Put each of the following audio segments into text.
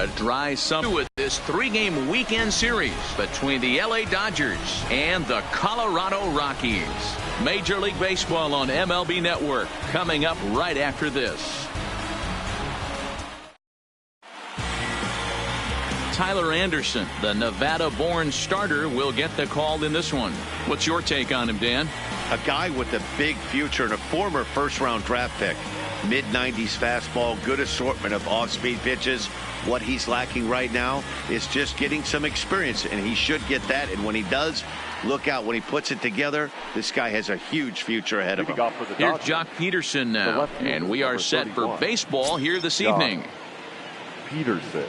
A dry summer with this three-game weekend series between the LA Dodgers and the Colorado Rockies. Major League Baseball on MLB Network coming up right after this. Tyler Anderson, the Nevada-born starter, will get the call in this one. What's your take on him, Dan? A guy with a big future and a former first-round draft pick. Mid-90s fastball, good assortment of off-speed pitches. What he's lacking right now is just getting some experience, and he should get that. And when he does, look out. When he puts it together, this guy has a huge future ahead of him. Here's Jock Peterson now, and we are set for baseball here this evening. Peterson.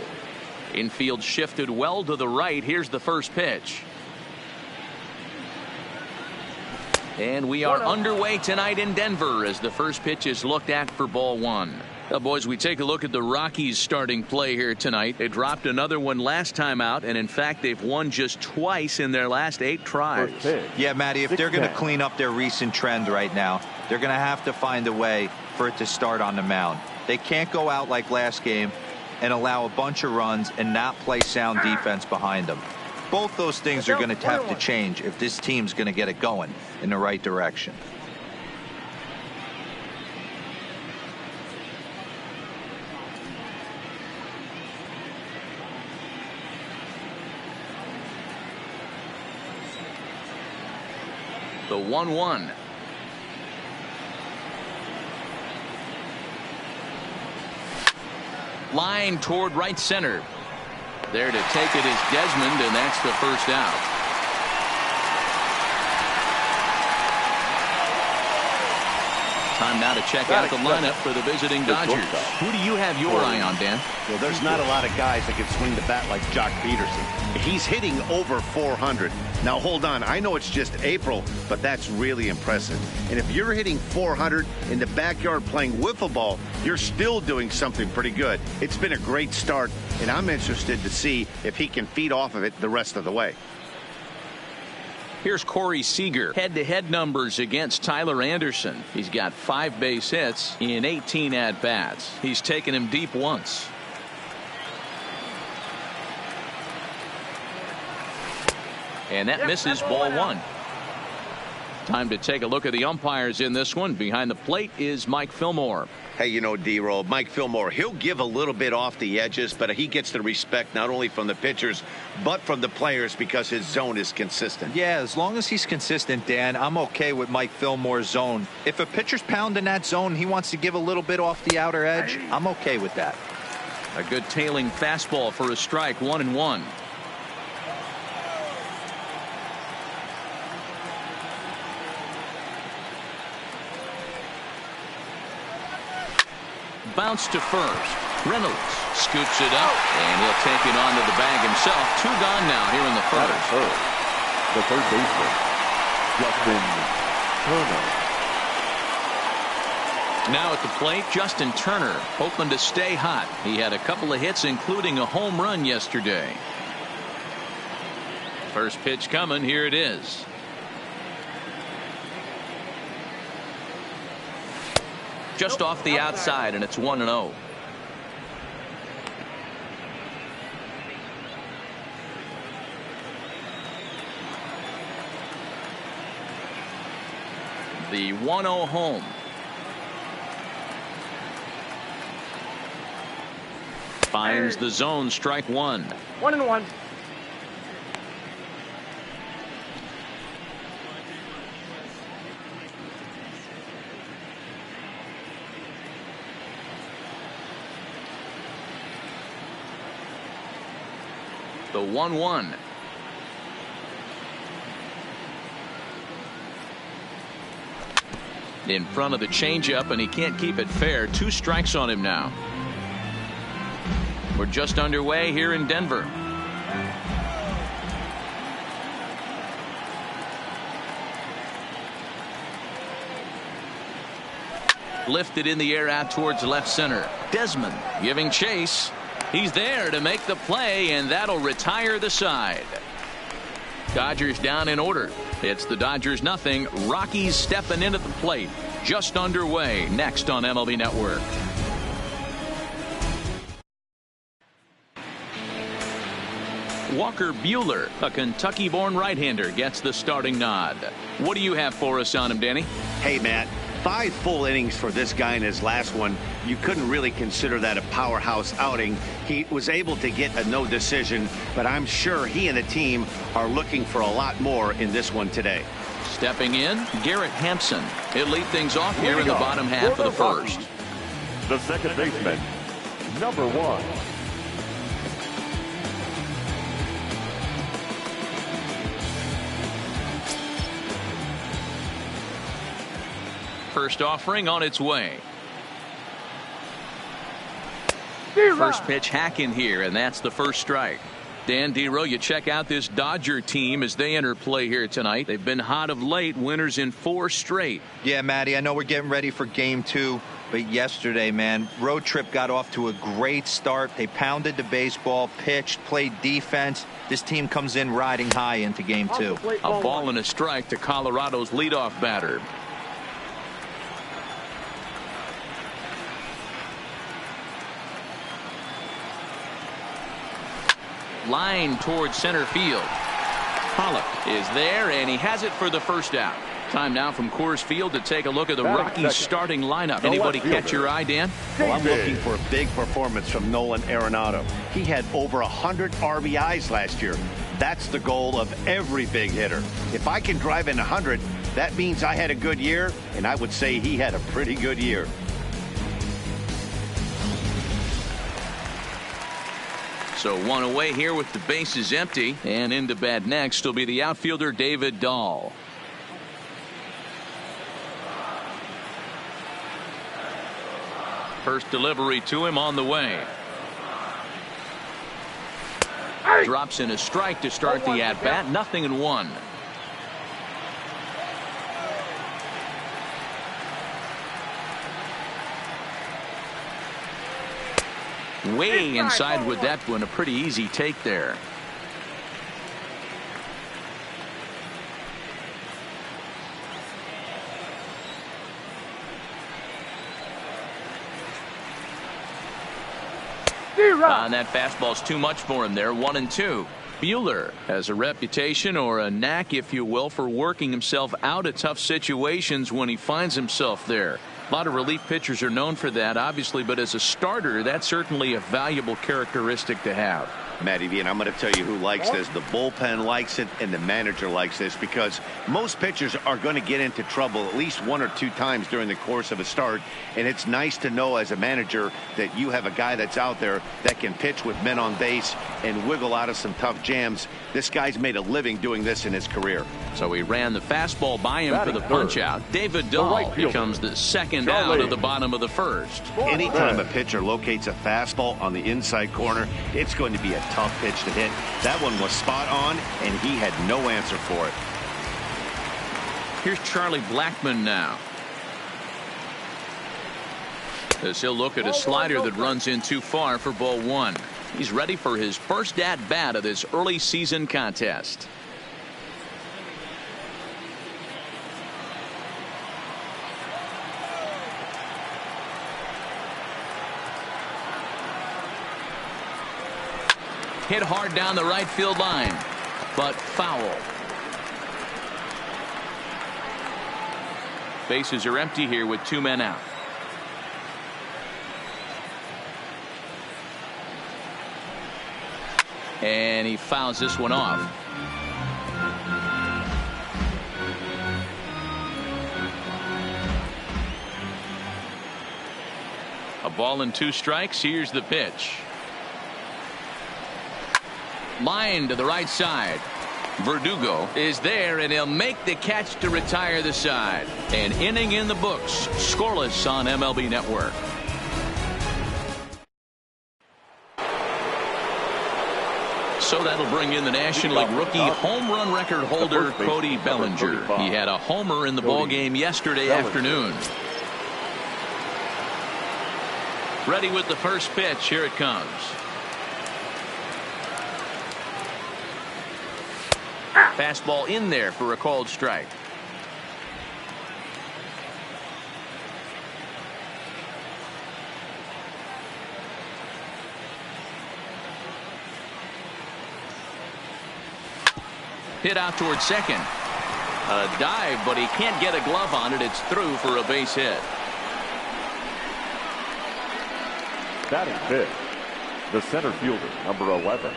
Infield shifted well to the right. Here's the first pitch. And we are underway tonight in Denver as the first pitch is looked at for ball one. Well, boys, we take a look at the Rockies starting play here tonight. They dropped another one last time out, and in fact, they've won just twice in their last 8 tries. Yeah, Matty, if they're going to clean up their recent trend right now, they're going to have to find a way for it to start on the mound. They can't go out like last game and allow a bunch of runs and not play sound defense behind them. Both those things are going to have to change if this team's going to get it going in the right direction. The 1-1. Line toward right center. There to take it is Desmond, and that's the first out. Time now to check out the lineup for the visiting Dodgers. Who do you have your eye on, Dan? Well, there's not a lot of guys that can swing the bat like Jock Peterson. He's hitting over 400. Now, hold on. I know it's just April, but that's really impressive. And if you're hitting 400 in the backyard playing wiffle ball, you're still doing something pretty good. It's been a great start, and I'm interested to see if he can feed off of it the rest of the way. Here's Corey Seager. Head-to-head numbers against Tyler Anderson. He's got 5 base hits in 18 at-bats. He's taken him deep once. And that misses ball one. Time to take a look at the umpires in this one. Behind the plate is Mike Fillmore. Hey, you know, D-Roll, Mike Fillmore, he'll give a little bit off the edges, but he gets the respect not only from the pitchers, but from the players because his zone is consistent. Yeah, as long as he's consistent, Dan, I'm okay with Mike Fillmore's zone. If a pitcher's pounding that zone, he wants to give a little bit off the outer edge, I'm okay with that. A good tailing fastball for a strike, 1-1. Bounce to first. Reynolds scoops it up, and he'll take it onto the bag himself. 2 gone now here in the first. The third baseman, Justin Turner. Now at the plate, Justin Turner, hoping to stay hot. He had a couple of hits, including a home run yesterday. First pitch coming. Here it is. Just off the outside, and it's 1-0. The 1-0 home. Finds the zone, strike one. 1-1. The 1-1. In front of the changeup, and he can't keep it fair. 2 strikes on him now. We're just underway here in Denver. Lifted in the air out towards left center. Desmond giving chase. He's there to make the play, and that'll retire the side. Dodgers down in order. It's the Dodgers nothing. Rockies stepping into the plate. Just underway next on MLB Network. Walker Buehler, a Kentucky-born right-hander, gets the starting nod. What do you have for us on him, Danny? Hey, Matt. 5 full innings for this guy in his last one. You couldn't really consider that a powerhouse outing. He was able to get a no decision, but I'm sure he and the team are looking for a lot more in this one today. Stepping in, Garrett Hampson. He'll lead things off here in the bottom half of the first. The second baseman, number 1. First offering on its way. First pitch hack in here, and that's the first strike. Dan Dero, you check out this Dodger team as they enter play here tonight. They've been hot of late, winners in 4 straight. Yeah, Matty, I know we're getting ready for game 2, but yesterday, man, road trip got off to a great start. They pounded the baseball, pitched, played defense. This team comes in riding high into game 2. A ball and a strike to Colorado's leadoff batter. Line towards center field. Pollock is there, and he has it for the first out. Time now from Coors Field to take a look at the Rockies starting lineup. Anybody catch your eye, Dan? Well, I'm looking for a big performance from Nolan Arenado. He had over 100 RBIs last year. That's the goal of every big hitter. If I can drive in 100, that means I had a good year, and I would say he had a pretty good year. So 1 away here with the bases empty, and into bat next will be the outfielder David Dahl. First delivery to him on the way. Drops in a strike to start the at bat. 0-1. Way inside with that one. A pretty easy take there. And that fastball's too much for him there. 1-2. Buehler has a reputation, or a knack if you will, for working himself out of tough situations when he finds himself there. A lot of relief pitchers are known for that, obviously, but as a starter, that's certainly a valuable characteristic to have. Matty V, and I'm going to tell you who likes this. The bullpen likes it, and the manager likes this, because most pitchers are going to get into trouble at least 1 or 2 times during the course of a start, and it's nice to know as a manager that you have a guy that's out there that can pitch with men on base and wiggle out of some tough jams. This guy's made a living doing this in his career. So he ran the fastball by him for the punch out. David Dahl becomes the second out of the bottom of the first. Anytime a pitcher locates a fastball on the inside corner, it's going to be a tough pitch to hit. That one was spot on, and he had no answer for it. Here's Charlie Blackmon now, as he'll look at a slider that runs in too far for ball 1. He's ready for his first at bat of this early season contest. Hit hard down the right field line, but foul. Bases are empty here with 2 men out. And he fouls this one off. A ball and 2 strikes. Here's the pitch. Line to the right side. Verdugo is there, and he'll make the catch to retire the side. An inning in the books. Scoreless on MLB Network. So that'll bring in the National League rookie home run record holder Cody Bellinger. He had a homer in the ball game yesterday afternoon. Ready with the first pitch. Here it comes. Fastball in there for a called strike. Hit out towards second. A dive, but he can't get a glove on it. It's through for a base hit. Batting fifth, the center fielder, number 11,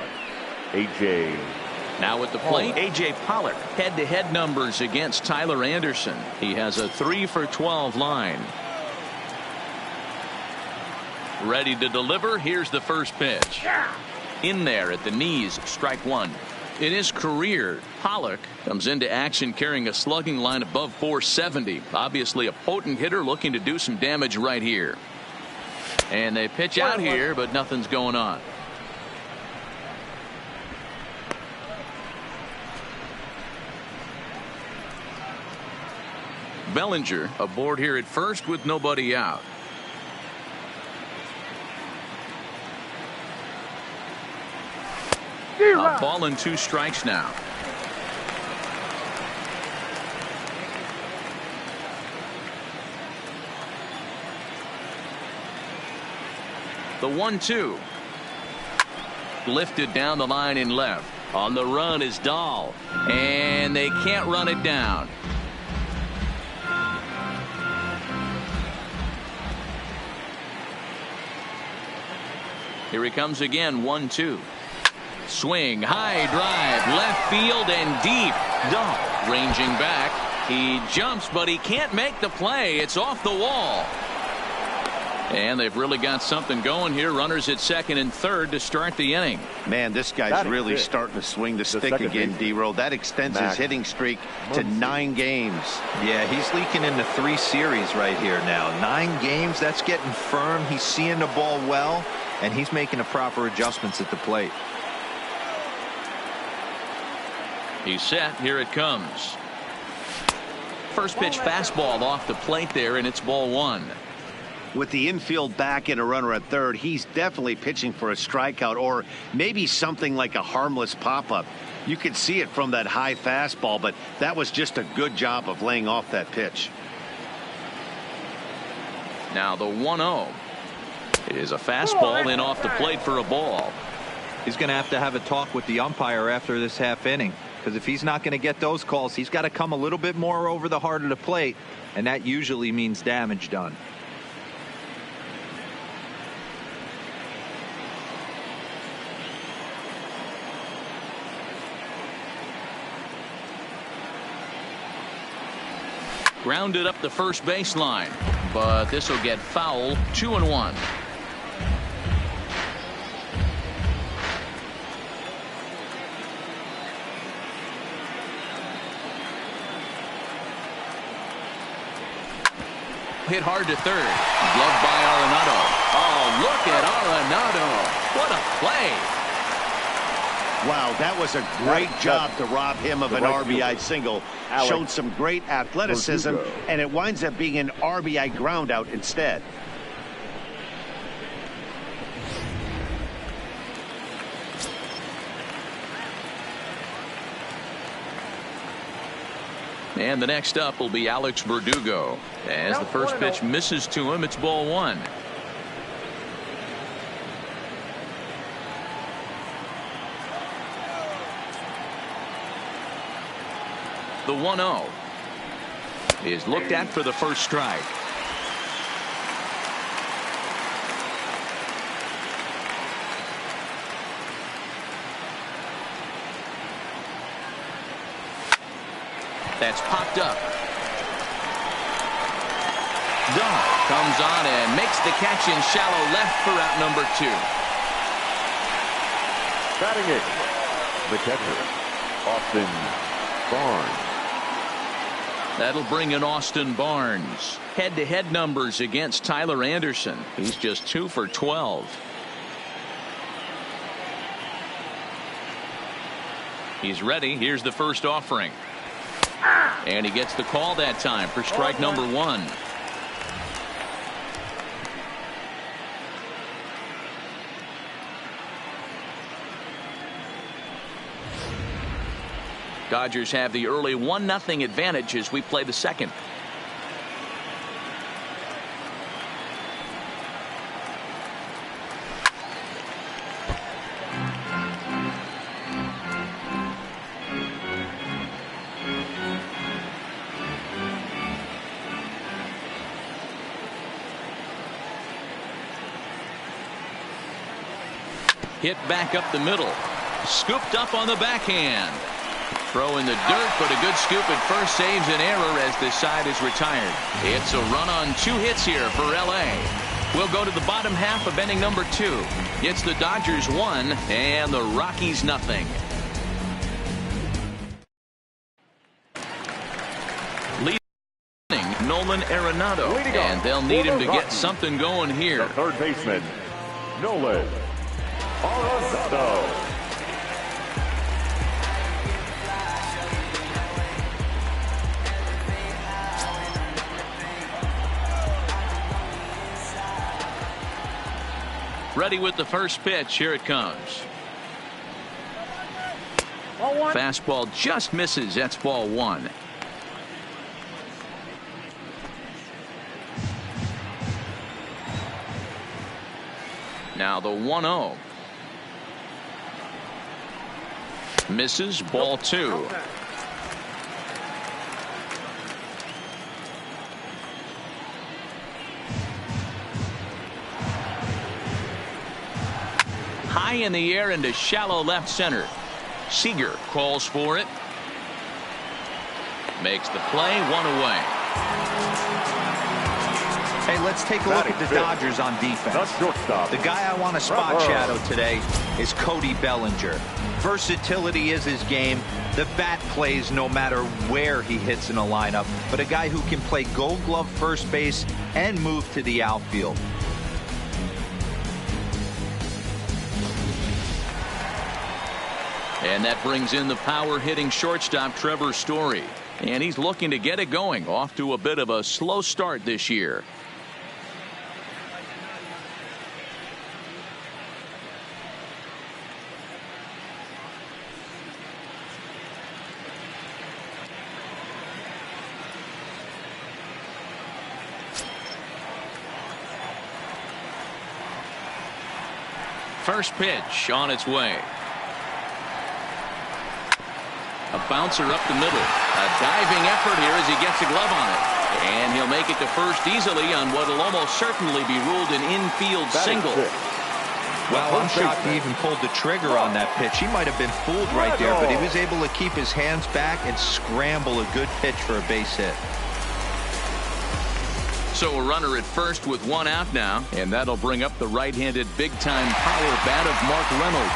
A.J. Now at the plate, A.J. Pollock. Head-to-head numbers against Tyler Anderson. He has a 3 for 12 line. Ready to deliver. Here's the first pitch. In there at the knees, strike one. In his career, Pollock comes into action carrying a slugging line above 470. Obviously a potent hitter looking to do some damage right here. And they pitch out here, but nothing's going on. Bellinger aboard here at first with nobody out. A ball and 2 strikes now. The 1-2. Lifted down the line in left. On the run is Dahl. And they can't run it down. Here he comes again. 1-2. Swing, high drive, left field and deep. Dahl ranging back. He jumps, but he can't make the play. It's off the wall. And they've really got something going here. Runners at second and third to start the inning. Man, this guy's really starting to swing the stick again, D-Row. That extends his hitting streak to 9 games. Yeah, he's leaking into 3 series right here now. 9 games, that's getting firm. He's seeing the ball well, and he's making the proper adjustments at the plate. He's set. Here it comes. First pitch fastball off the plate there, and it's ball 1. With the infield back and a runner at third, he's definitely pitching for a strikeout or maybe something like a harmless pop-up. You could see it from that high fastball, but that was just a good job of laying off that pitch. Now the 1-0 is a fastball in off the plate for a ball. He's going to have a talk with the umpire after this half inning, because if he's not going to get those calls, he's got to come a little bit more over the heart of the plate, and that usually means damage done. Grounded up the first baseline, but this will get foul. 2-1. Hit hard to third. Gloved by Arenado. Oh, look at Arenado. What a play. Wow, that was a great job to rob him of an RBI single. Showed some great athleticism, and it winds up being an RBI ground out instead. And the next up will be Alex Verdugo. As the first pitch misses to him, it's ball 1. The 1-0 is looked at for the first strike. That's popped up. Dahl comes on and makes the catch in shallow left for out number 2. Batting it, the catcher, Austin Barnes. That'll bring in Austin Barnes. Head-to-head numbers against Tyler Anderson. He's just 2 for 12. He's ready. Here's the first offering. And he gets the call that time for strike number 1. Dodgers have the early 1-0 advantage as we play the second. Hit back up the middle. Scooped up on the backhand. Throw in the dirt, but a good scoop at first saves an error as this side is retired. It's a run on 2 hits here for LA. We'll go to the bottom half of inning number 2. It's the Dodgers 1 and the Rockies nothing. Leading Nolan Arenado, and they'll need him to get something going here. The third baseman, Nolan Arenado. Ready with the first pitch. Here it comes. Fastball just misses. That's ball 1. Now the 1-0. Misses. Ball 2. High in the air into shallow left center. Seager calls for it. Makes the play. 1 away. Hey, let's take a look at the Dodgers on defense. The guy I want to spot shadow today is Cody Bellinger. Versatility is his game. The bat plays no matter where he hits in a lineup, but a guy who can play Gold Glove first base and move to the outfield. And that brings in the power hitting shortstop Trevor Story. And he's looking to get it going. Off to a bit of a slow start this year. First pitch on its way. A bouncer up the middle. A diving effort here as he gets a glove on it. And he'll make it to first easily on what will almost certainly be ruled an infield single. Well, I'm shocked he even pulled the trigger on that pitch. He might have been fooled right there, but he was able to keep his hands back and scramble a good pitch for a base hit. So a runner at first with 1 out now, and that'll bring up the right-handed big-time power bat of Mark Reynolds.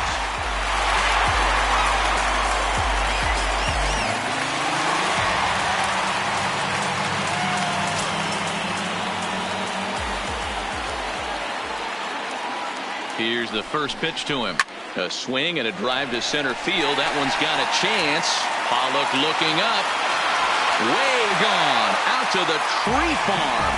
Here's the first pitch to him. A swing and a drive to center field. That one's got a chance. Pollock looking up. Way gone. Out to the tree farm.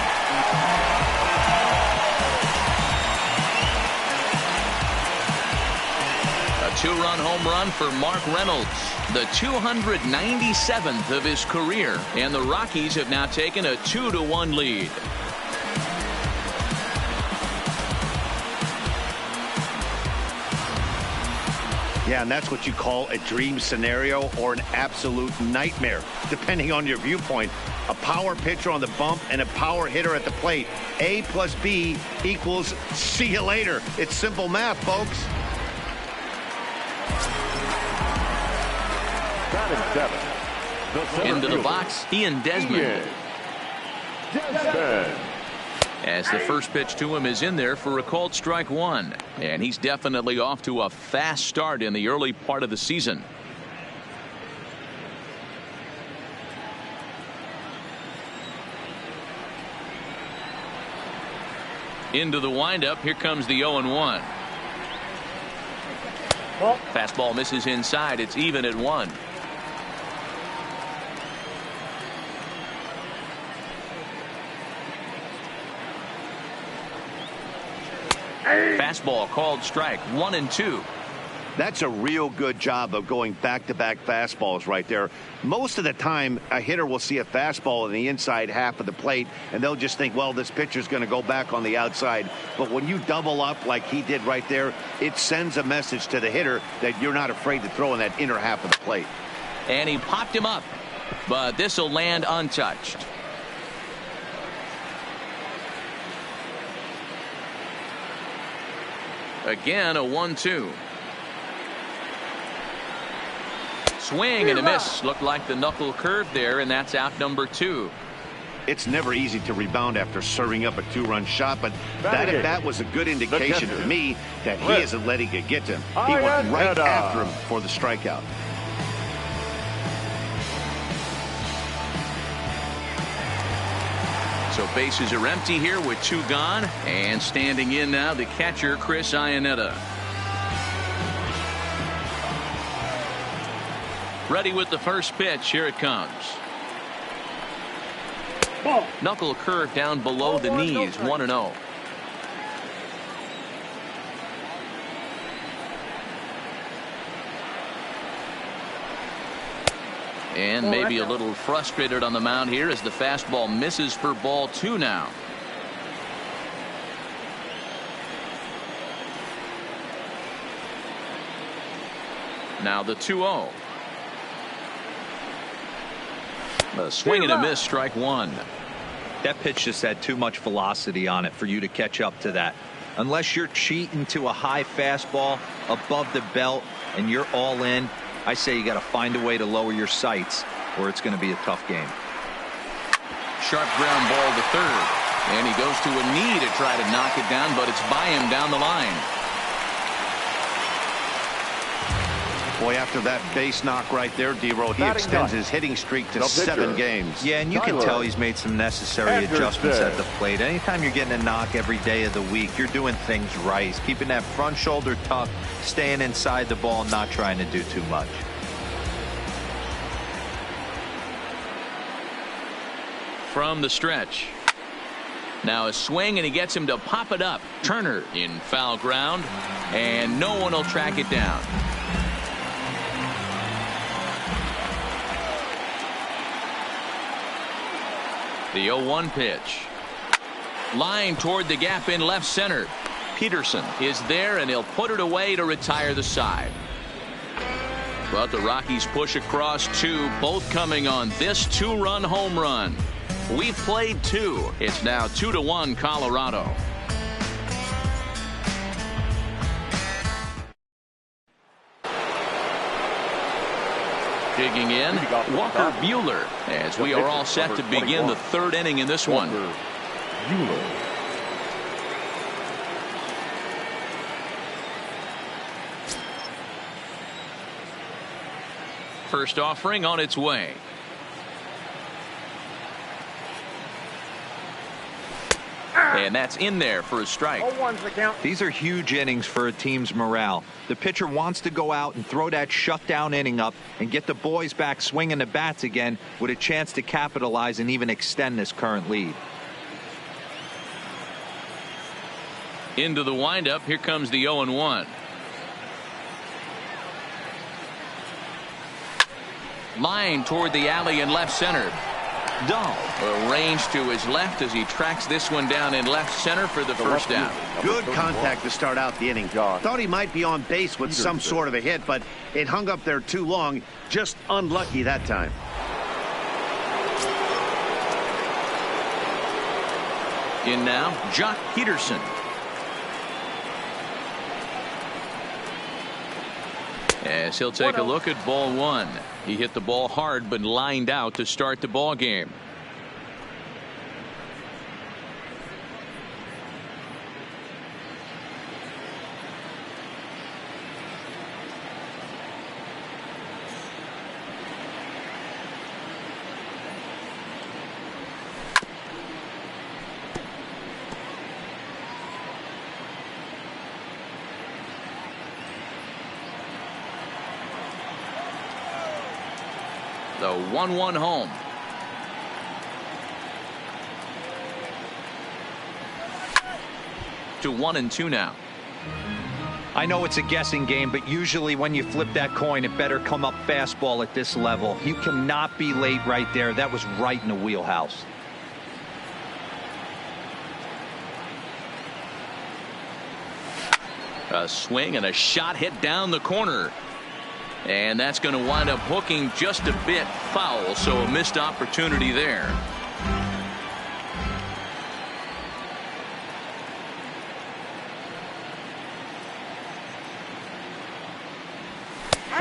A 2-run home run for Mark Reynolds. The 297th of his career. And the Rockies have now taken a 2-1 lead. Yeah, and that's what you call a dream scenario or an absolute nightmare, depending on your viewpoint. A power pitcher on the bump and a power hitter at the plate. A plus B equals see you later. It's simple math, folks. Into the box, Ian Desmond. As the first pitch to him is in there for a called strike 1. And he's definitely off to a fast start in the early part of the season. Into the windup. Here comes the 0-1. Fastball misses inside. It's even at 1. Fastball called strike 1 and 2. That's a real good job of going back-to-back fastballs right there. Most of the time, a hitter will see a fastball in the inside half of the plate, and they'll just think, well, this pitcher's going to go back on the outside. But when you double up like he did right there, it sends a message to the hitter that you're not afraid to throw in that inner half of the plate. And he popped him up, but this will land untouched. A Again, a 1-2. Swing and a miss. Looked like the knuckle curve there, and that's out number 2. It's never easy to rebound after serving up a 2-run shot, but that at bat was a good indication to me that he isn't letting it get to him. He went right after him for the strikeout. So bases are empty here with 2 gone, and standing in now the catcher Chris Iannetta. Ready with the first pitch. Here it comes. Ball. Knuckle curve down below the knees. 1-0. And maybe a little frustrated on the mound here as the fastball misses for ball 2 now. Now the 2-0. A swing and a miss, strike 1. That pitch just had too much velocity on it for you to catch up to that. Unless you're cheating to a high fastball above the belt and you're all in, I say you got to find a way to lower your sights or it's going to be a tough game. Sharp ground ball to third. And he goes to a knee to try to knock it down, but it's by him down the line. Boy, after that base knock right there, D-Roll, he extends his hitting streak to 7 games. Yeah, and you can tell he's made some necessary adjustments at the plate. Anytime you're getting a knock every day of the week, you're doing things right. He's keeping that front shoulder tucked, staying inside the ball, not trying to do too much. From the stretch. Now a swing, and he gets him to pop it up. Turner in foul ground, and no one will track it down. The 0-1 pitch. Line toward the gap in left center. Peterson is there, and he'll put it away to retire the side. But the Rockies push across 2, both coming on this 2-run home run. We've played 2. It's now 2-1 Colorado. Digging in, Walker Buehler, as we are all set to begin the 3rd inning in this one. First offering on its way. And that's in there for a strike. These are huge innings for a team's morale. The pitcher wants to go out and throw that shutdown inning up and get the boys back swinging the bats again with a chance to capitalize and even extend this current lead. Into the windup. Here comes the 0-1. Line toward the alley in left center. Dahl arranged to his left as he tracks this one down in left center for the first down. Good contact to start out the inning. Thought he might be on base with some sort of a hit, but it hung up there too long. Just unlucky that time. In now, Jock Peterson. As he'll take a look at ball 1. He hit the ball hard but lined out to start the ball game. The 1-1 home. To 1-2 now. I know it's a guessing game, but usually when you flip that coin, it better come up fastball at this level. You cannot be late right there. That was right in the wheelhouse. A swing and a shot hit down the corner. And that's going to wind up hooking just a bit foul, so a missed opportunity there.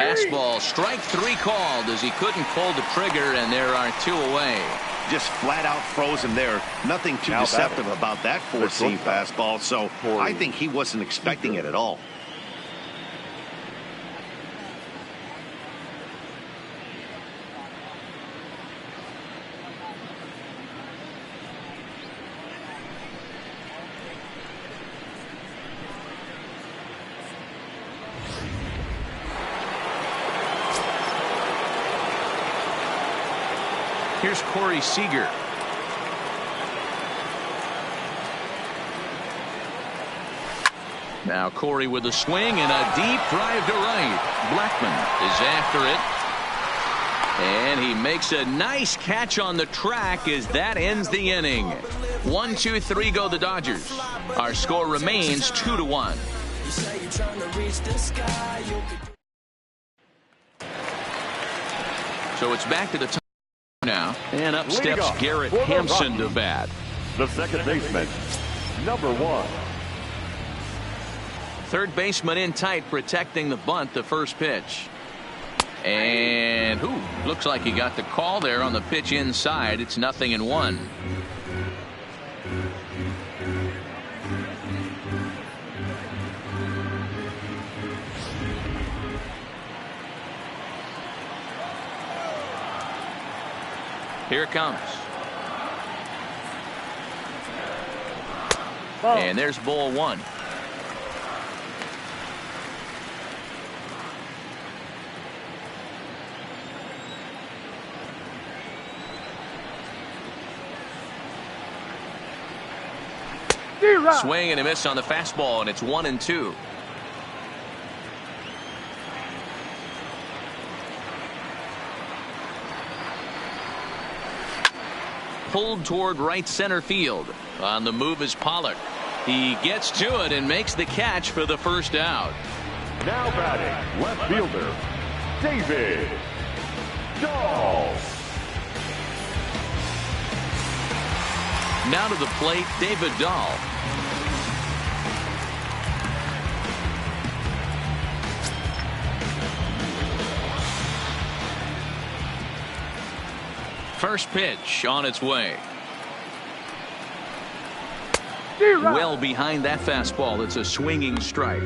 fastball. Strike 3 called as he couldn't pull the trigger, and there are 2 away. Just flat out froze him there. Nothing too deceptive about that 4-seam fastball, so I think he wasn't expecting it at all. Here's Corey Seager. Now Corey with a swing and a deep drive to right. Blackman is after it. And he makes a nice catch on the track as that ends the inning. 1-2-3 go the Dodgers. Our score remains 2-1. So it's back to the top now, and up steps Garrett Hampson to bat. The second baseman, number 1. Third baseman in tight, protecting the bunt, the first pitch. And looks like he got the call there on the pitch inside. It's 0-1. Here it comes. And there's ball 1. Swing and a miss on the fastball, and it's 1-2. Pulled toward right center field. On the move is Pollock. He gets to it and makes the catch for the first out. Now batting, left fielder, David Dahl. Now to the plate, David Dahl. First pitch on its way. Well behind that fastball. It's a swinging strike.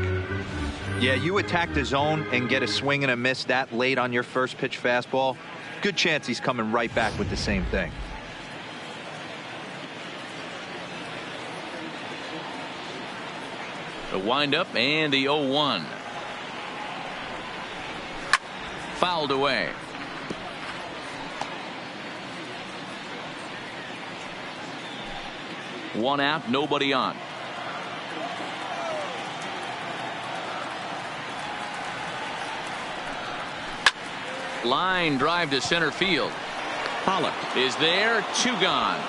Yeah, you attack the zone and get a swing and a miss that late on your first pitch fastball. Good chance he's coming right back with the same thing. The windup and the 0-1. Fouled away. One out, nobody on. Line drive to center field. Pollock is there, 2 gone.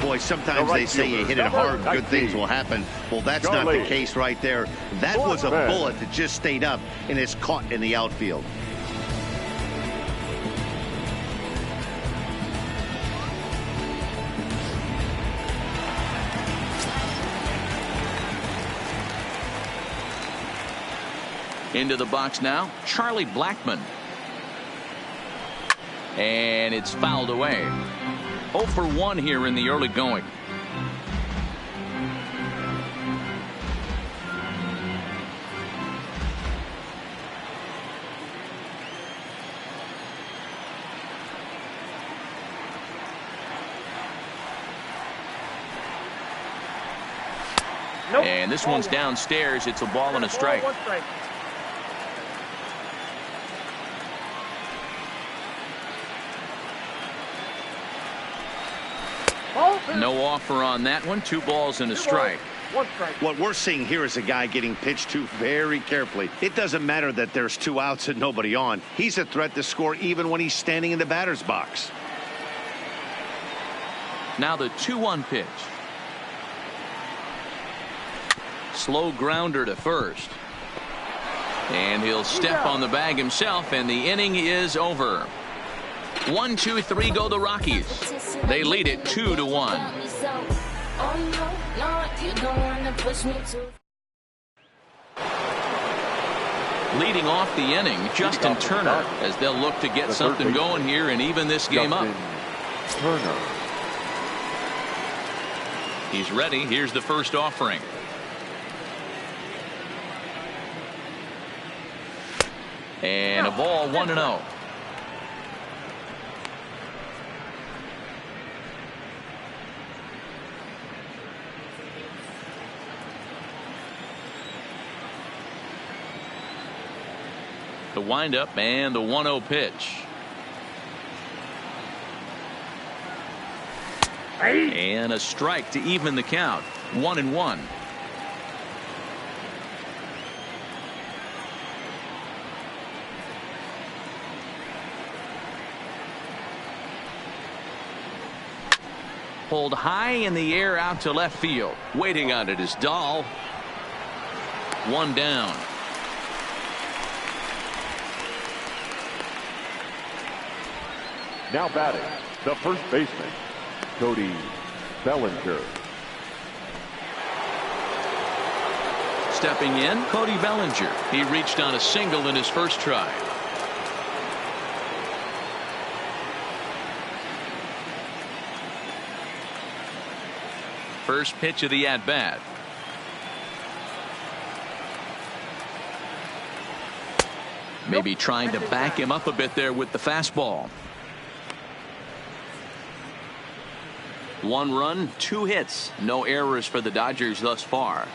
Boy, sometimes they say you hit it hard, good things will happen. Well, that's not the case right there. That was a bullet that just stayed up and is caught in the outfield. Into the box now, Charlie Blackman. And it's fouled away. 0 for 1 here in the early going. And this one's downstairs. It's a ball and a strike. No offer on that one. 2 balls and a strike. What we're seeing here is a guy getting pitched to very carefully. It doesn't matter that there's 2 outs and nobody on. He's a threat to score even when he's standing in the batter's box. Now the 2-1 pitch. Slow grounder to first. And he'll step on the bag himself, and the inning is over. 1-2-3 go the Rockies. They lead it 2-1. Leading off the inning, Justin Turner, as they'll look to get something going here and even this game up. Turner. He's ready. Here's the first offering. And a ball, 1-0. The windup and the 1-0 pitch. And a strike to even the count. 1-1. Pulled high in the air out to left field. Waiting on it is Dahl. One down. Now batting, the first baseman, Cody Bellinger. Stepping in, Cody Bellinger. He reached on a single in his first try. First pitch of the at-bat. Maybe trying to back him up a bit there with the fastball. 1 run, 2 hits. No errors for the Dodgers thus far.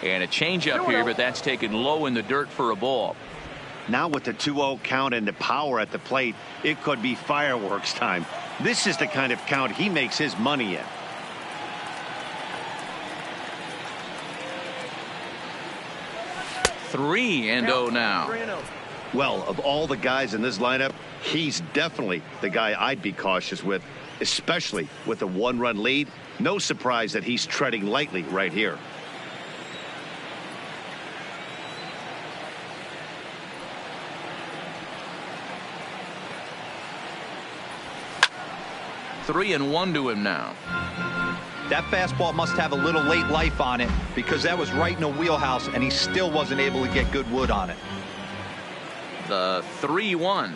And a changeup here, but that's taken low in the dirt for a ball. Now with the 2-0 count and the power at the plate, it could be fireworks time. This is the kind of count he makes his money in. Three and 0 now. Well, of all the guys in this lineup, he's definitely the guy I'd be cautious with, especially with a 1-run lead. No surprise that he's treading lightly right here. Three and 1 to him now. That fastball must have a little late life on it because that was right in the wheelhouse and he still wasn't able to get good wood on it. The 3-1.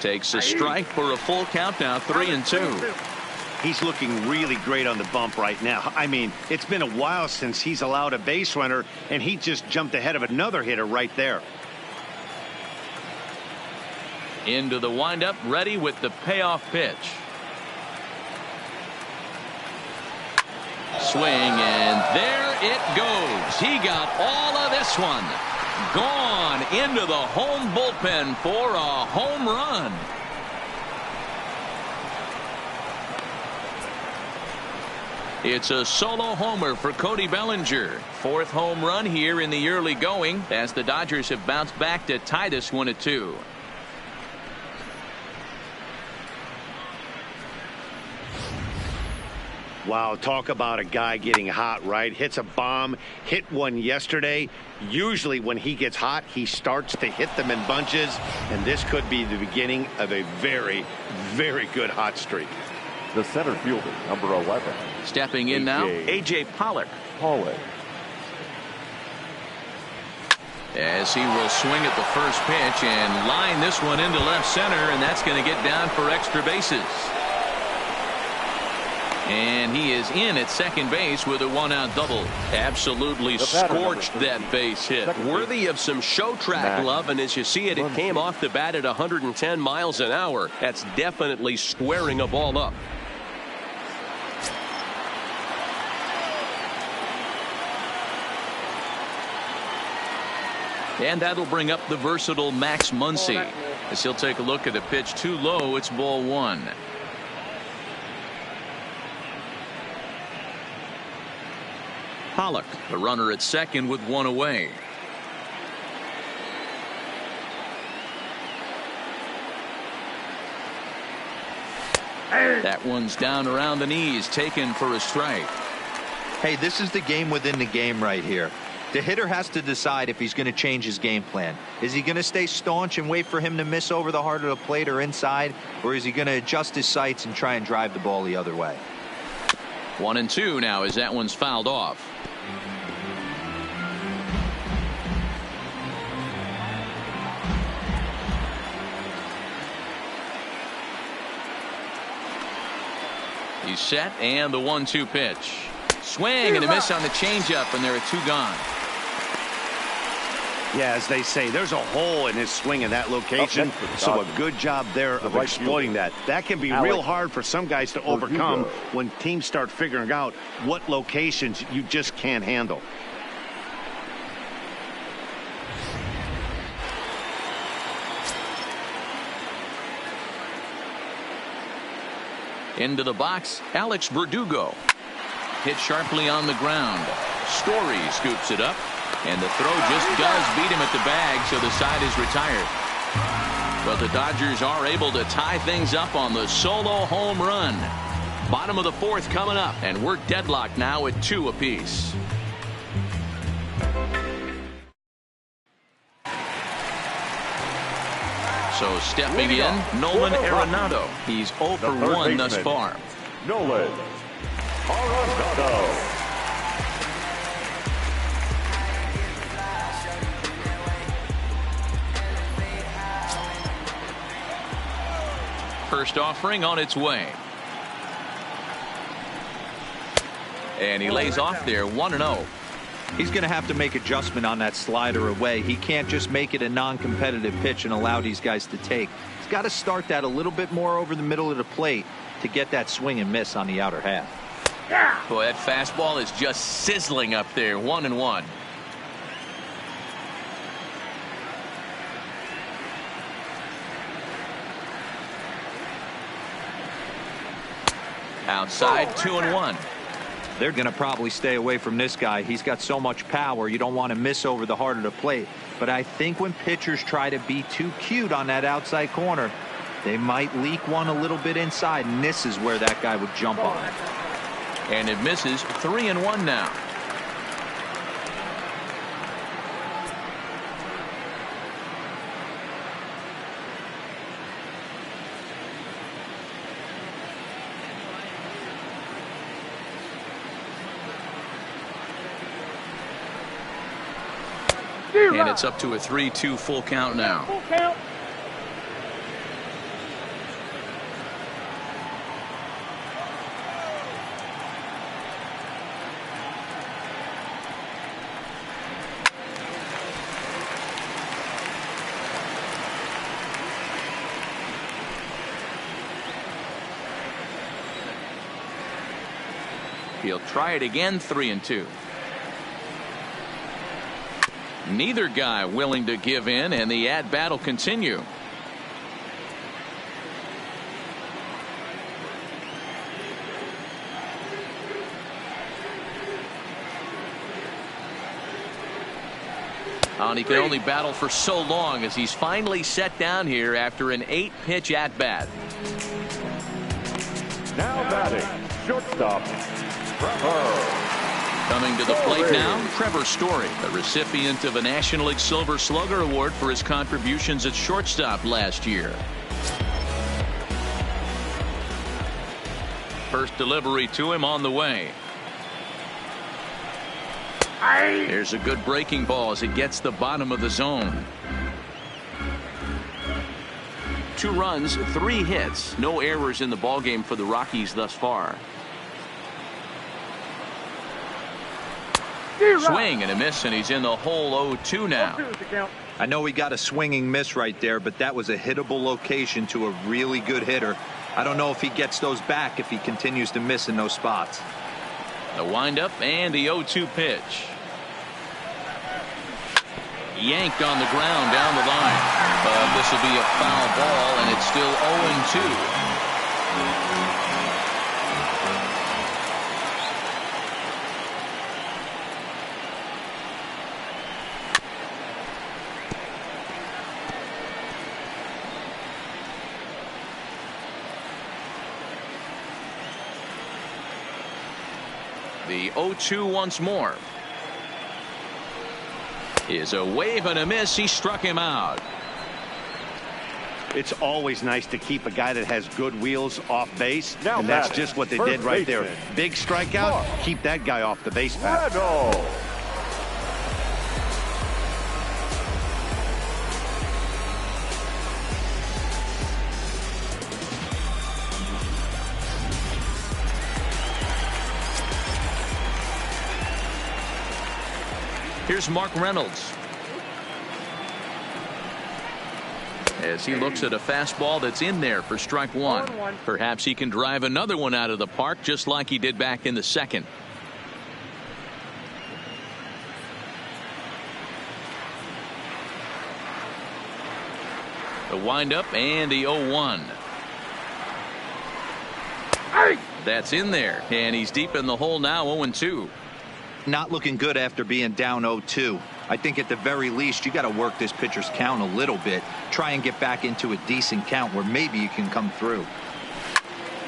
Takes a strike for a full count now. 3-2. He's looking really great on the bump right now. I mean, it's been a while since he's allowed a base runner, and he just jumped ahead of another hitter right there. Into the windup, ready with the payoff pitch. Swing, and there it goes. He got all of this one. Gone into the home bullpen for a home run. It's a solo homer for Cody Bellinger. 4th home run here in the early going as the Dodgers have bounced back to tie this one at 2. Wow, talk about a guy getting hot, right? Hits a bomb, hit one yesterday. Usually when he gets hot, he starts to hit them in bunches, and this could be the beginning of a very, very good hot streak. The center fielder, number 11. Stepping in now, A.J. Pollock. As he will swing at the first pitch and line this one into left center, and that's going to get down for extra bases. And he is in at second base with a 1-out double. Absolutely scorched that base hit. Worthy of some show track love, and as you see it, it came off the bat at 110 miles an hour. That's definitely squaring a ball up. And that'll bring up the versatile Max Muncy as he'll take a look at the pitch too low. It's ball 1. Pollock, the runner at second with 1 away. That one's down around the knees, taken for a strike. Hey, this is the game within the game right here. The hitter has to decide if he's going to change his game plan. Is he going to stay staunch and wait for him to miss over the heart of the plate or inside, or is he going to adjust his sights and try and drive the ball the other way? 1-2 now as that one's fouled off. He's set, and the 1-2 pitch. Swing and a miss on the changeup, and there are 2 gone. Yeah, as they say, there's a hole in his swing in that location, so a good job there of exploiting that. That can be real hard for some guys to overcome when teams start figuring out what locations you just can't handle. Into the box, Alex Verdugo. Hit sharply on the ground. Story scoops it up, and the throw just does beat him at the bag, so the side is retired. But the Dodgers are able to tie things up on the solo home run. Bottom of the 4th coming up, and we're deadlocked now at 2 apiece. So stepping in, Nolan Arenado. He's 0 for 1 thus far. Nolan Arenado. First offering on its way. And he lays off there 1-0. He's going to have to make adjustment on that slider away. He can't just make it a non-competitive pitch and allow these guys to take. He's got to start that a little bit more over the middle of the plate to get that swing and miss on the outer half. Boy, that fastball is just sizzling up there. 1-1. Outside, 2-1. They're going to probably stay away from this guy. He's got so much power. You don't want to miss over the heart of the plate. But I think when pitchers try to be too cute on that outside corner, they might leak one a little bit inside, and this is where that guy would jump on it. And it misses. 3-1 now. And it's up to a 3-2 full count now. Full count. He'll try it again. 3-2. Neither guy willing to give in, and the at-bat will continue. And he can only battle for so long as he's finally set down here after an 8-pitch at-bat. Now batting, shortstop, Trevor. Coming to the plate now, Trevor Story, a recipient of a National League Silver Slugger Award for his contributions at shortstop last year. First delivery to him on the way. There's a good breaking ball as it gets the bottom of the zone. 2 runs, 3 hits, no errors in the ballgame for the Rockies thus far. Swing and a miss, and he's in the hole. 0-2 now. I know he got a swinging miss right there, but that was a hittable location to a really good hitter. I don't know if he gets those back if he continues to miss in those spots. The windup and the 0-2 pitch. Yanked on the ground down the line. But this will be a foul ball, and it's still 0-2. The 0-2 once more. Is a wave and a miss. He struck him out. It's always nice to keep a guy that has good wheels off base, Now and that's batting, just what they first did right there. baseman. Big strikeout, keep that guy off the base path. Reynolds. Here's Mark Reynolds. As he looks at a fastball that's in there for strike one. Perhaps he can drive another one out of the park just like he did back in the second. The windup and the 0-1. That's in there, and he's deep in the hole now. 0-2. Not looking good after being down 0-2. I think at the very least you got to work this pitcher's count a little bit. Try and get back into a decent count where maybe you can come through.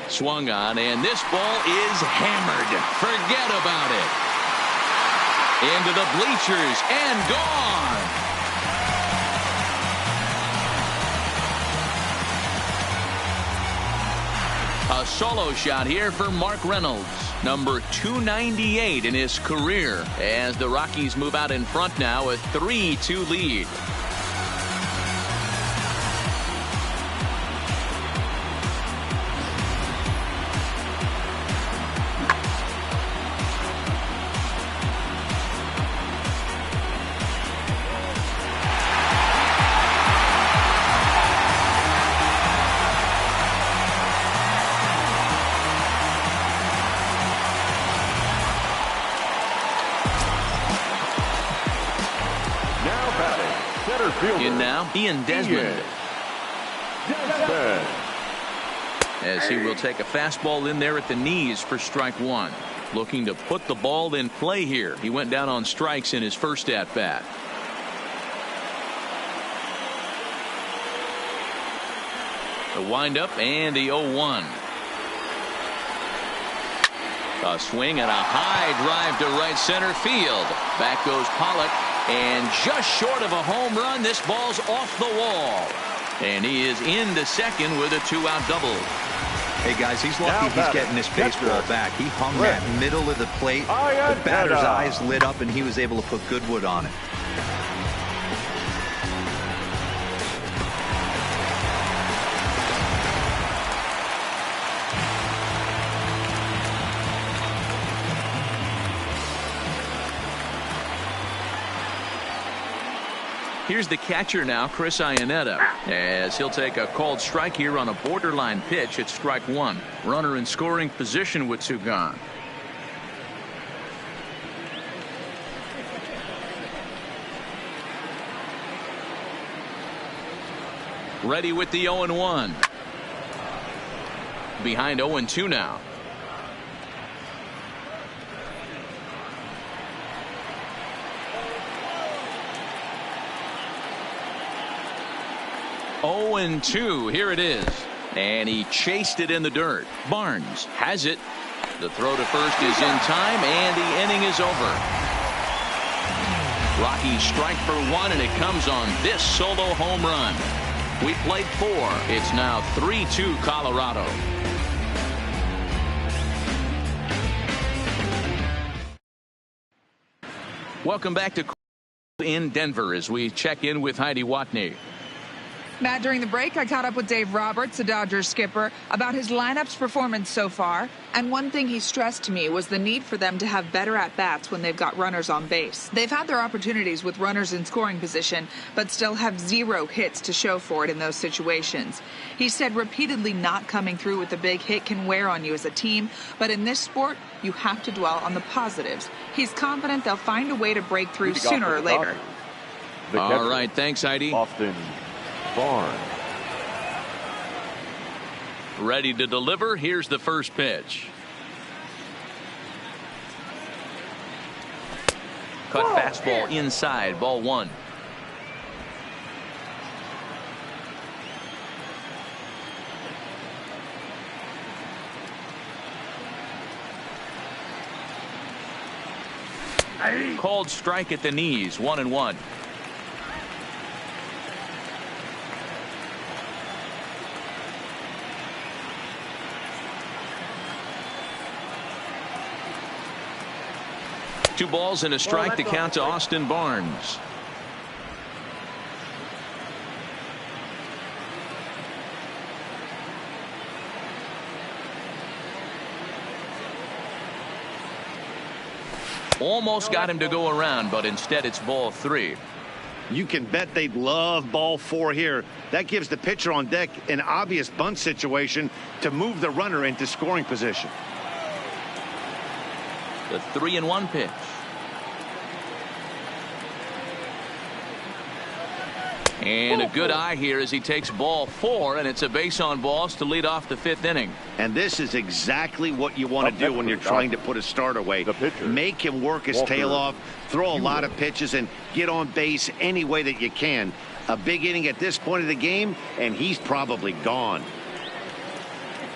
Swung on, and this ball is hammered. Forget about it. Into the bleachers and gone. A solo shot here for Mark Reynolds, number 298 in his career, as the Rockies move out in front now, a 3-2 lead. In now, Ian Desmond. As he will take a fastball in there at the knees for strike one. Looking to put the ball in play here. He went down on strikes in his first at bat. The windup and the 0-1. A swing and a high drive to right center field. Back goes Pollock. And just short of a home run, this ball's off the wall. And he is into second with a 2-out double. Hey, guys, he's lucky he's getting this baseball back. He hung that middle of the plate. The batter's eyes lit up, and he was able to put Goodwood on it. Here's the catcher now, Chris Iannetta, as he'll take a called strike here on a borderline pitch at strike one. Runner in scoring position with two gone. Ready with the 0-1. Behind 0-2 now. Oh, 2. Here it is. And he chased it in the dirt. Barnes has it. The throw to first is in time, and the inning is over. Rockies strike for one, and it comes on this solo home run. We played 4. It's now 3-2 Colorado. Welcome back to in Denver as we check in with Heidi Watney. Matt, during the break, I caught up with Dave Roberts, the Dodgers skipper, about his lineup's performance so far. And one thing he stressed to me was the need for them to have better at-bats when they've got runners on base. They've had their opportunities with runners in scoring position, but still have 0 hits to show for it in those situations. He said repeatedly not coming through with a big hit can wear on you as a team, but in this sport, you have to dwell on the positives. He's confident they'll find a way to break through sooner or later. All right, thanks, Heidi. Austin Barnes. Ready to deliver. Here's the first pitch. Cut fastball inside, ball 1. Called strike at the knees, 1-1. Two balls and a strike to count to Austin Barnes. Almost got him to go around, but instead it's ball 3. You can bet they'd love ball 4 here. That gives the pitcher on deck an obvious bunt situation to move the runner into scoring position. The 3-1 pitch. And a good eye here as he takes ball 4, and it's a base on balls to lead off the 5th inning. And this is exactly what you want to do when you're trying to put a start away. Make him work his tail off, throw a lot of pitches, and get on base any way that you can. A big inning at this point of the game, and he's probably gone.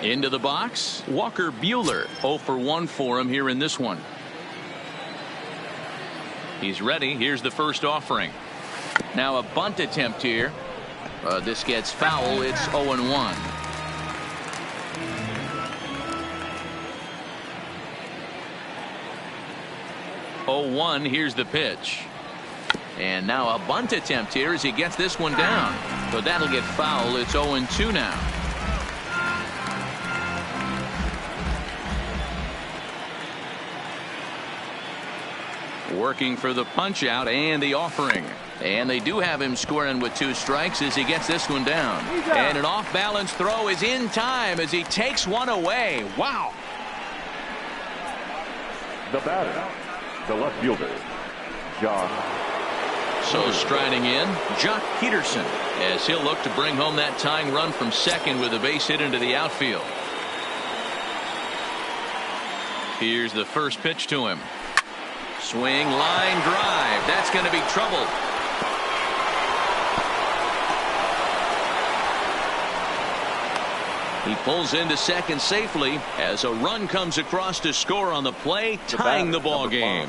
Into the box, Walker Buehler. 0 for 1 for him here in this one. He's ready. Here's the first offering. Now a bunt attempt here. This gets foul. It's 0-1. Here's the pitch. And now a bunt attempt here as he gets this one down. But that'll get foul. It's 0-2 now. Working for the punch out and the offering. And they do have him squaring with 2 strikes as he gets this one down. And an off balance throw is in time as he takes one away. Wow. The batter, the left fielder, Josh. So striding in, Jock Peterson, as he'll look to bring home that tying run from second with a base hit into the outfield. Here's the first pitch to him. Swing, line drive. That's going to be trouble. He pulls into second safely as a run comes across to score on the play, tying the ball game.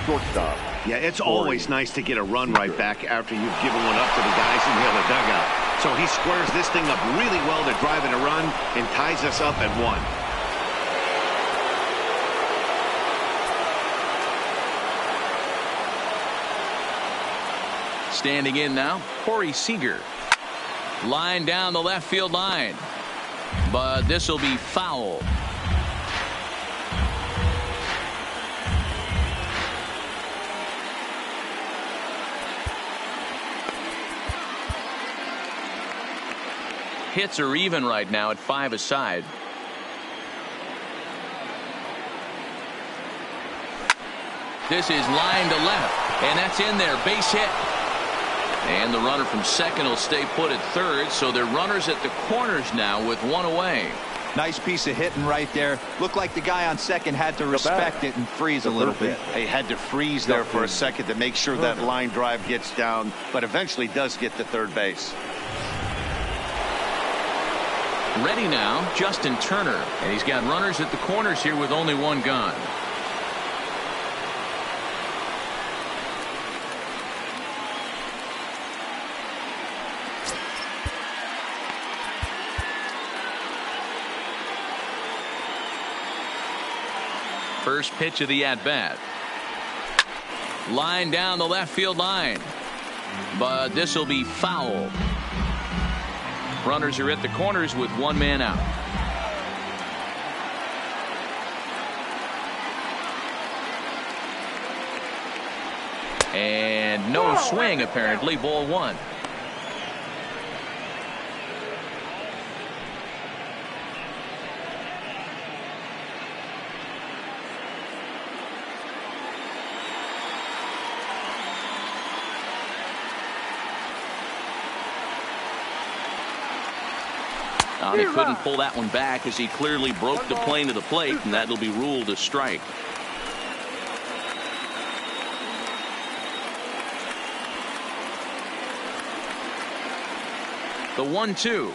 Shortstop. Yeah, it's always nice to get a run right back after you've given one up to the guys in the other dugout. So he squares this thing up really well to drive in a run and ties us up at 1. Standing in now, Corey Seager. Line down the left field line. But this will be foul. Hits are even right now at 5 aside. This is line to left, and that's in there. Base hit. And the runner from second will stay put at third, so they're runners at the corners now with 1 away. Nice piece of hitting right there. Looked like the guy on second had to respect it and freeze a little bit. He had to freeze there for a second to make sure that line drive gets down, but eventually does get to third base. Ready now, Justin Turner, and he's got runners at the corners here with only 1 gone. First pitch of the at-bat. Line down the left field line. But this will be foul. Runners are at the corners with 1 man out. And no swing apparently. Ball 1. He couldn't pull that one back as he clearly broke the plane to the plate, and that'll be ruled a strike. The 1-2.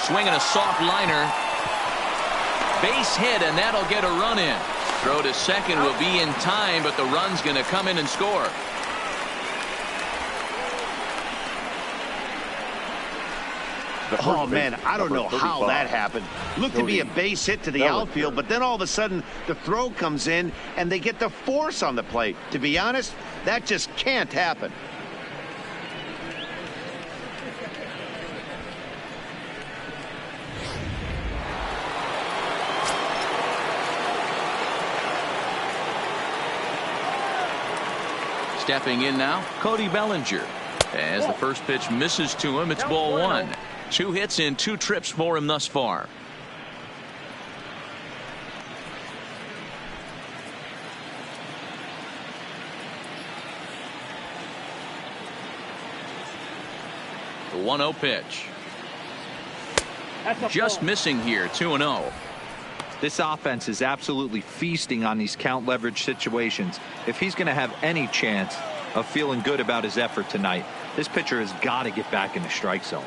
Swinging a soft liner. Base hit, and that'll get a run in. Throw to second will be in time, but the run's going to come in and score. Oh, man, I don't know how that happened. Looked to be a base hit to the outfield, but then all of a sudden the throw comes in and they get the force on the plate. To be honest, that just can't happen. Stepping in now, Cody Bellinger. As the first pitch misses to him, it's ball one. 2 hits in 2 trips for him thus far. The 1-0 pitch. Just missing here, 2-0. This offense is absolutely feasting on these count leverage situations. If he's going to have any chance of feeling good about his effort tonight, this pitcher has got to get back in the strike zone.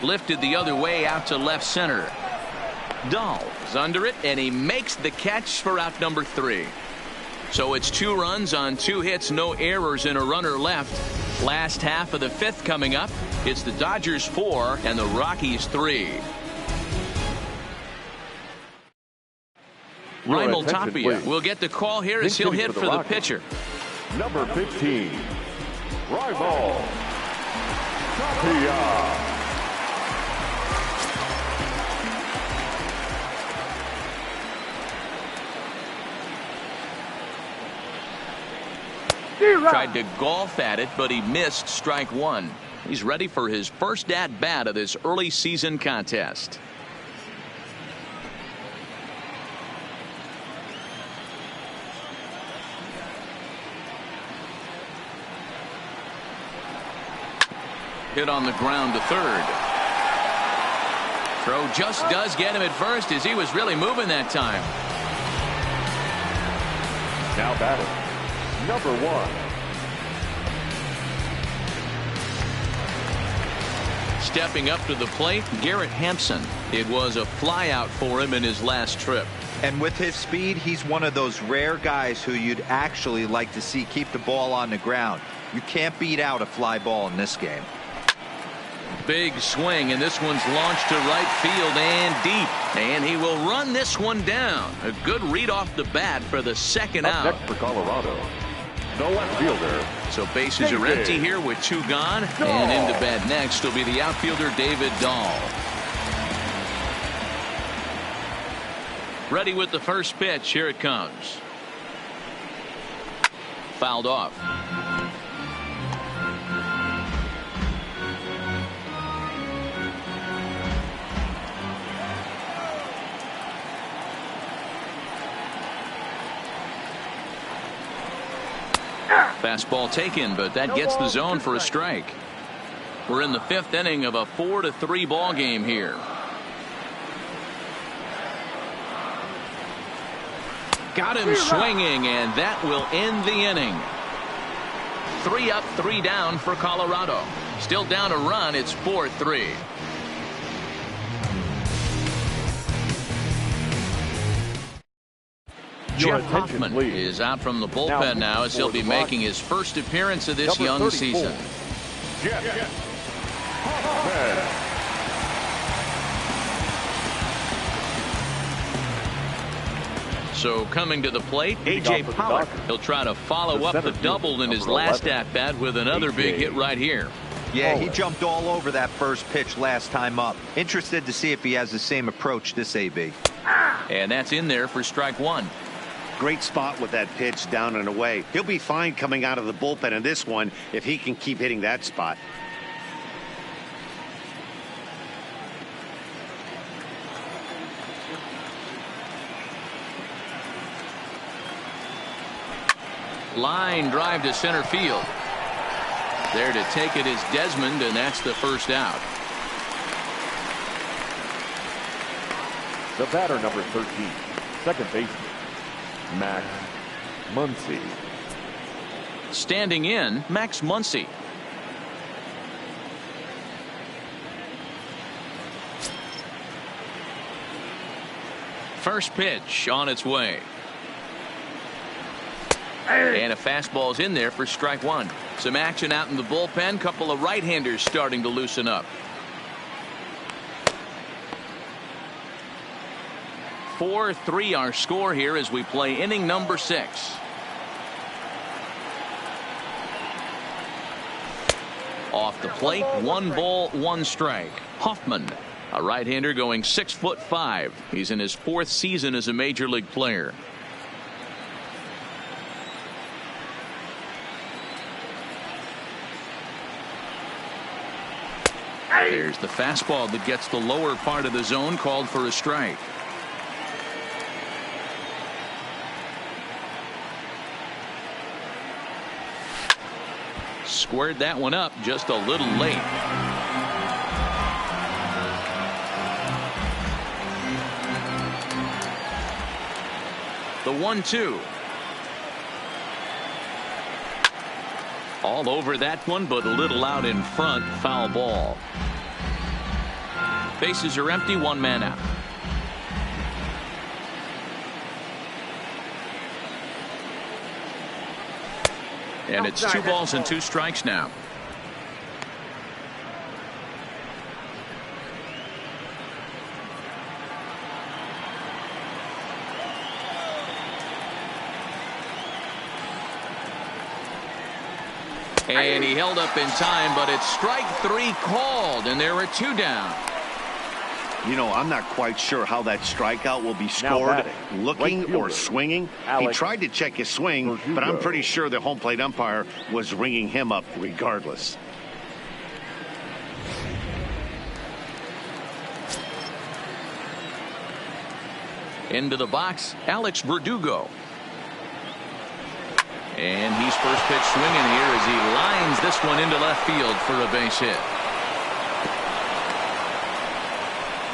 Lifted the other way out to left center. Dahl is under it, and he makes the catch for out number 3. So it's 2 runs on 2 hits, no errors, and a runner left. Last half of the 5th coming up. It's the Dodgers 4 and the Rockies 3. Raimel Tapia will get the call here as he'll hit for the pitcher. Number 15, Raimel Tapia. Tried to golf at it, but he missed strike 1. He's ready for his first at-bat of this early season contest. Hit on the ground to third. Throw just does get him at first as he was really moving that time. Now batting, number 1. Stepping up to the plate, Garrett Hampson. It was a flyout for him in his last trip. And with his speed, he's one of those rare guys who you'd actually like to see keep the ball on the ground. You can't beat out a fly ball in this game. Big swing, and this one's launched to right field and deep. And he will run this one down. A good read off the bat for the second out. Next for Colorado, the left fielder. So bases are empty here with 2 gone. And into bat next will be the outfielder David Dahl. Ready with the first pitch. Here it comes. Fouled off. Fastball taken, but that gets the zone for a strike. We're in the 5th inning of a 4-3 ball game here. Got him swinging, and that will end the inning. 3 up, 3 down for Colorado. Still down a run. It's 4-3. Jeff Hoffman is out from the bullpen now as he'll be making his first appearance of this young season. Jeff Hoffman. So coming to the plate, A.J. Pollock. He'll try to follow up the double in his last at-bat with another big hit right here. Yeah, he jumped all over that first pitch last time up. Interested to see if he has the same approach this AB. And that's in there for strike 1. Great spot with that pitch down and away. He'll be fine coming out of the bullpen in this one if he can keep hitting that spot. Line drive to center field. There to take it is Desmond, and that's the first out. The batter, number 13, second baseman, Max Muncy. Standing in, Max Muncy. First pitch on its way. And a fastball's in there for strike one. Some action out in the bullpen. Couple of right-handers starting to loosen up. 4-3 our score here as we play inning number 6. Off the plate, 1 ball, 1 strike. Hoffman, a right-hander going 6'5". He's in his 4th season as a major league player. There's the fastball that gets the lower part of the zone, called for a strike. Squared that one up just a little late. The 1-2. All over that one, but a little out in front. Foul ball. Bases are empty, 1 man out. And it's 2 balls and 2 strikes now. And he held up in time, but it's strike 3 called, and there are 2 down. You know, I'm not quite sure how that strikeout will be scored, looking or swinging. He tried to check his swing, but I'm pretty sure the home plate umpire was ringing him up regardless. Into the box, Alex Verdugo. And he's first pitch swinging here as he lines this one into left field for a base hit.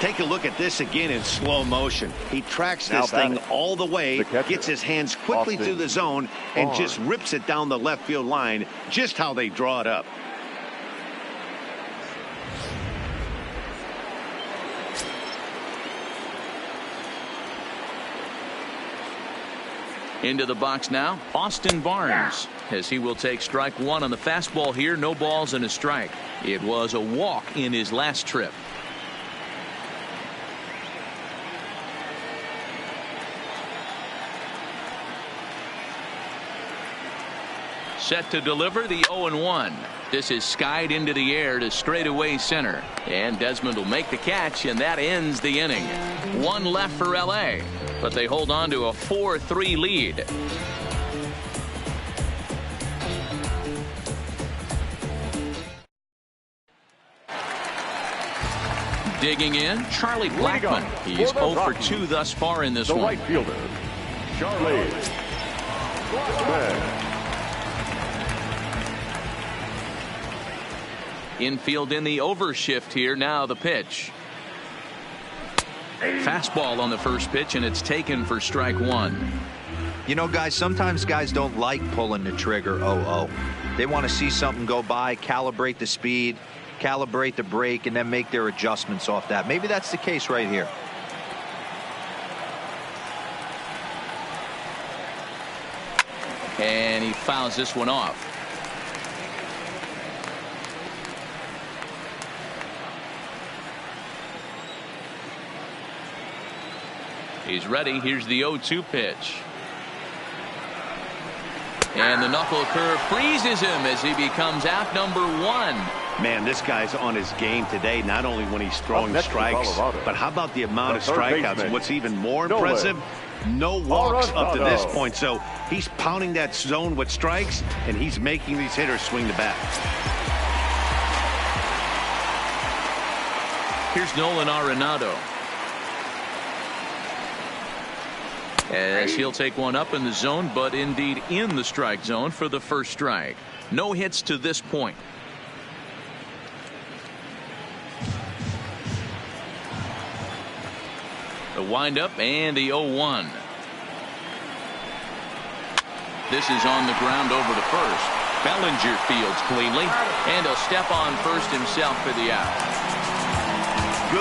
Take a look at this again in slow motion. He tracks this thing all the way, gets his hands quickly through the zone, and just rips it down the left field line, just how they draw it up. Into the box now, Austin Barnes, as he will take strike 1 on the fastball here. No balls and a strike. It was a walk in his last trip. Set to deliver the 0-1. This is skied into the air to straightaway center. And Desmond will make the catch, and that ends the inning. 1 left for L.A., but they hold on to a 4-3 lead. Digging in, Charlie Blackmon. He's 0 for 2 thus far in this one. Right fielder, Charlie Blackmon. Infield in the overshift here. Now the pitch. Fastball on the first pitch, and it's taken for strike 1. You know, guys, sometimes guys don't like pulling the trigger 0-0. They want to see something go by, calibrate the speed, calibrate the brake, and then make their adjustments off that. Maybe that's the case right here. And he fouls this one off. He's ready. Here's the 0-2 pitch. And the knuckle curve freezes him as he becomes out number 1. Man, this guy's on his game today, not only when he's throwing strikes, but how about the amount of strikeouts? And what's even more impressive, no walks up to this point. So he's pounding that zone with strikes, and he's making these hitters swing the bat. Here's Nolan Arenado, as he'll take one up in the zone, but indeed in the strike zone for the first strike. No hits to this point. The windup and the 0-1. This is on the ground over to first. Bellinger fields cleanly, and he'll step on first himself for the out.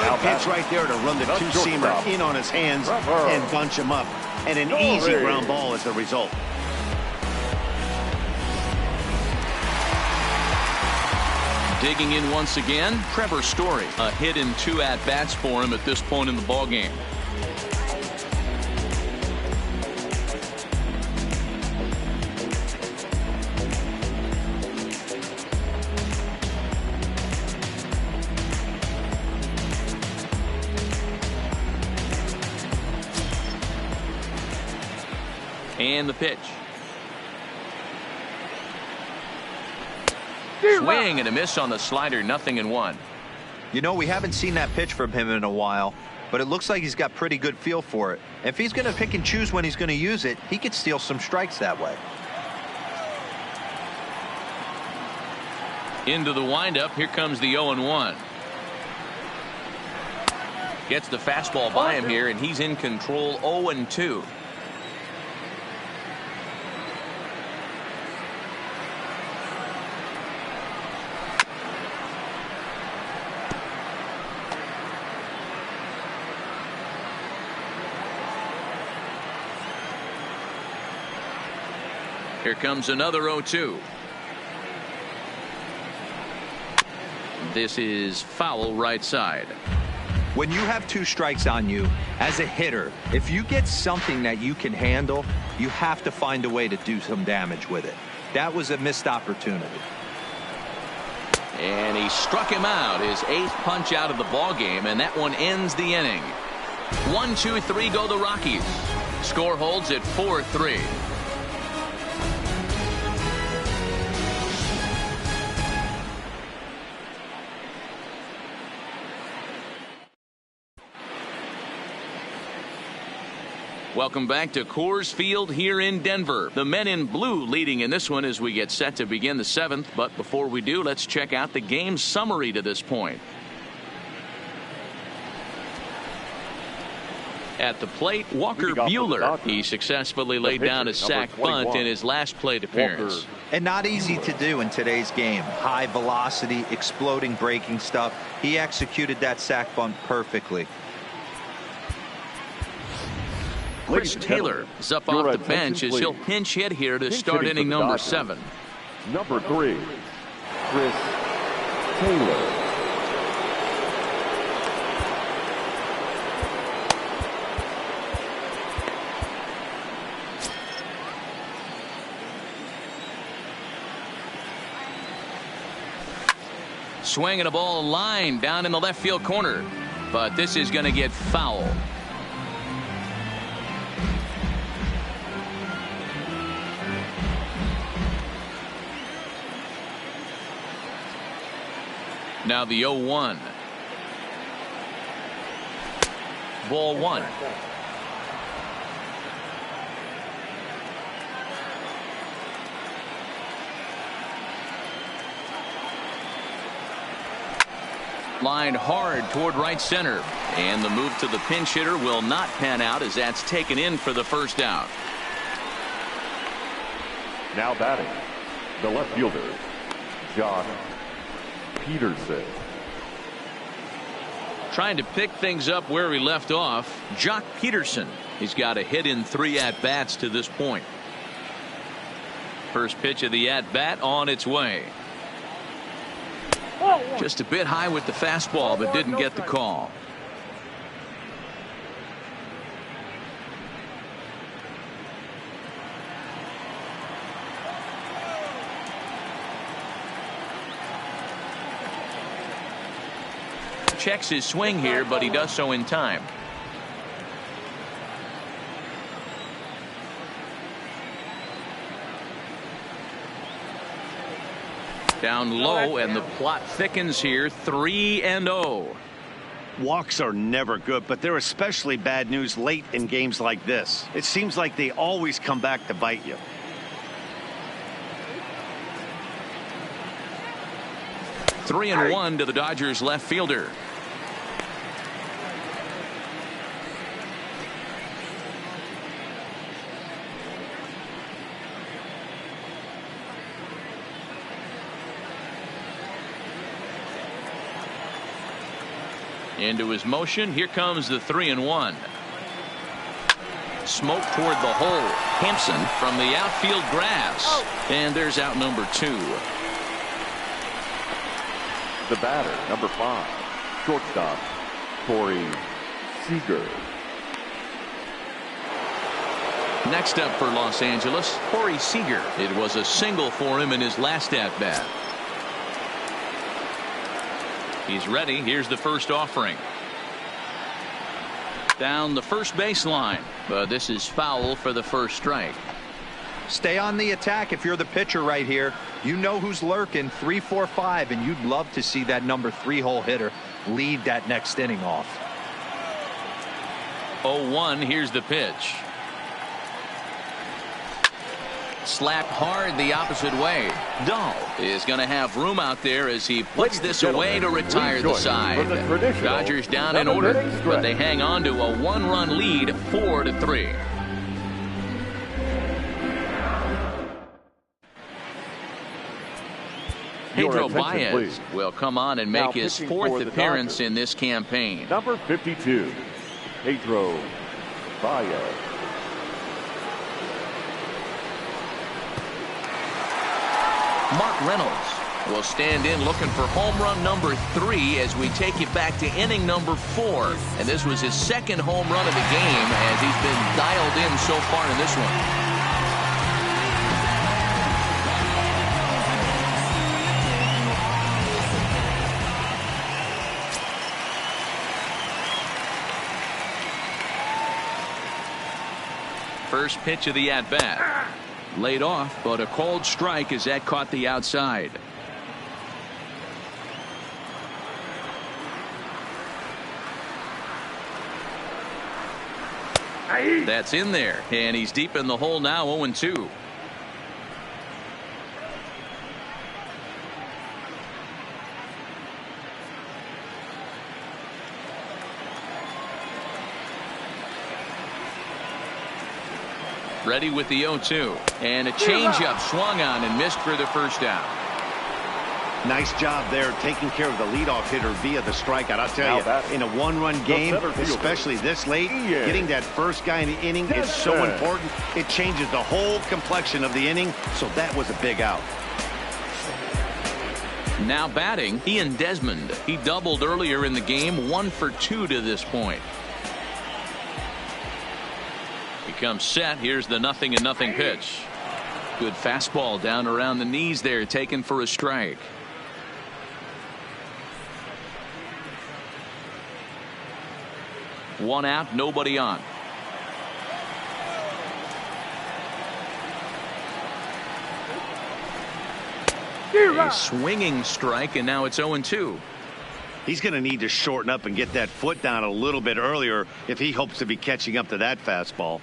good pitch right there to run the two-seamer in on his hands and bunch him up. And an easy ground ball as the result. Digging in once again, Trevor Story. A hit and 2 at-bats for him at this point in the ballgame. And the pitch. Swing and a miss on the slider, 0-1. You know, we haven't seen that pitch from him in a while, but it looks like he's got pretty good feel for it. If he's going to pick and choose when he's going to use it, he could steal some strikes that way. Into the windup, here comes the 0-1. Gets the fastball by him here, and he's in control. 0-2. Here comes another 0-2. This is foul right side. When you have 2 strikes on you, as a hitter, if you get something that you can handle, you have to find a way to do some damage with it. That was a missed opportunity. And he struck him out, his 8th punch out of the ball game, and that one ends the inning. 1, 2, 3 go the Rockies. Score holds at 4-3. Welcome back to Coors Field here in Denver. The men in blue leading in this one as we get set to begin the 7th. But before we do, let's check out the game summary to this point. At the plate, Walker Buehler. He successfully laid down a sac bunt in his last plate appearance. And not easy to do in today's game. High velocity, exploding breaking stuff. He executed that sac bunt perfectly. Chris Taylor is up off the bench as he'll pinch hit here to start inning number 7. Number 3, Chris Taylor. Swinging a ball line down in the left field corner, but this is going to get foul. Now the 0-1. Ball 1. Lined hard toward right center. And the move to the pinch hitter will not pan out as that's taken in for the first out. Now batting, the left fielder, Josh Peterson. Trying to pick things up where he left off, Jock Peterson. He's got a hit in 3 at-bats to this point. First pitch of the at-bat on its way. Just a bit high with the fastball, but didn't get the call. Checks his swing here, but he does so in time. Down low, and the plot thickens here. 3-0. Walks are never good, but they're especially bad news late in games like this. It seems like they always come back to bite you. Three and 1 to the Dodgers left fielder. Into his motion. Here comes the 3-1. Smoke toward the hole. Hampson from the outfield grass. And there's out number 2. The batter, number 5, shortstop, Corey Seager. Next up for Los Angeles, Corey Seager. It was a single for him in his last at-bat. He's ready. Here's the first offering. Down the first baseline, but this is foul for the first strike. Stay on the attack if you're the pitcher right here. You know who's lurking, 3, 4, 5, and you'd love to see that number 3-hole hitter lead that next inning off. 0-1. Here's the pitch. Slapped hard the opposite way. Dahl is going to have room out there as he puts this away to retire the side. Dodgers down in order, but they hang on to a 1-run lead, 4-3. Pedro Baez will come on and make his 4th appearance in this campaign. Number 52, Pedro Baez. Mark Reynolds will stand in looking for home run number 3 as we take you back to inning number 4. And this was his 2nd home run of the game as he's been dialed in so far in this one. First pitch of the at-bat. Laid off, but a called strike as that caught the outside. That's in there, and he's deep in the hole now, 0-2. Ready with the 0-2. And a changeup swung on and missed for the first out. Nice job there taking care of the leadoff hitter via the strikeout. I'll tell you, in a 1-run game, especially this late, getting that first guy in the inning is so important. It changes the whole complexion of the inning, so that was a big out. Now batting, Ian Desmond. He doubled earlier in the game, 1 for 2 to this point. Comes set. Here's the 0-0 pitch. Good fastball down around the knees there, taken for a strike. One out, nobody on. A swinging strike, and now it's 0-2. He's going to need to shorten up and get that foot down a little bit earlier if he hopes to be catching up to that fastball.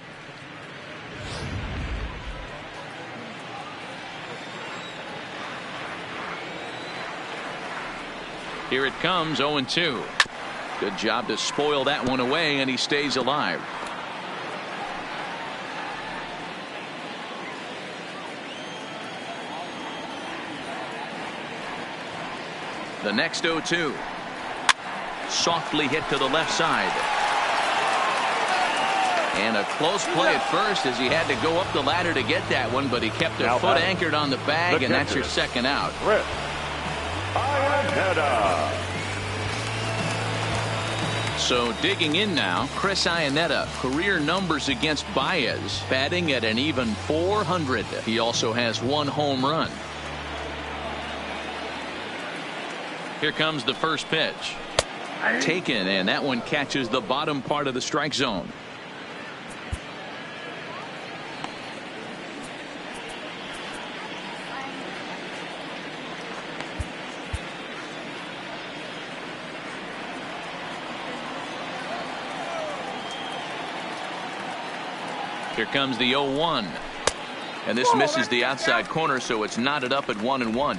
Here it comes, 0-2. Good job to spoil that one away, and he stays alive. The next 0-2. Softly hit to the left side. And a close play at first as he had to go up the ladder to get that one, but he kept a foot anchored on the bag, and that's your second out. So digging in now, Chris Iannetta, career numbers against Baez, batting at an even .400. He also has 1 home run. Here comes the first pitch. Taken, and that one catches the bottom part of the strike zone. Here comes the 0-1. And this misses the outside corner, so it's knotted up at 1-1.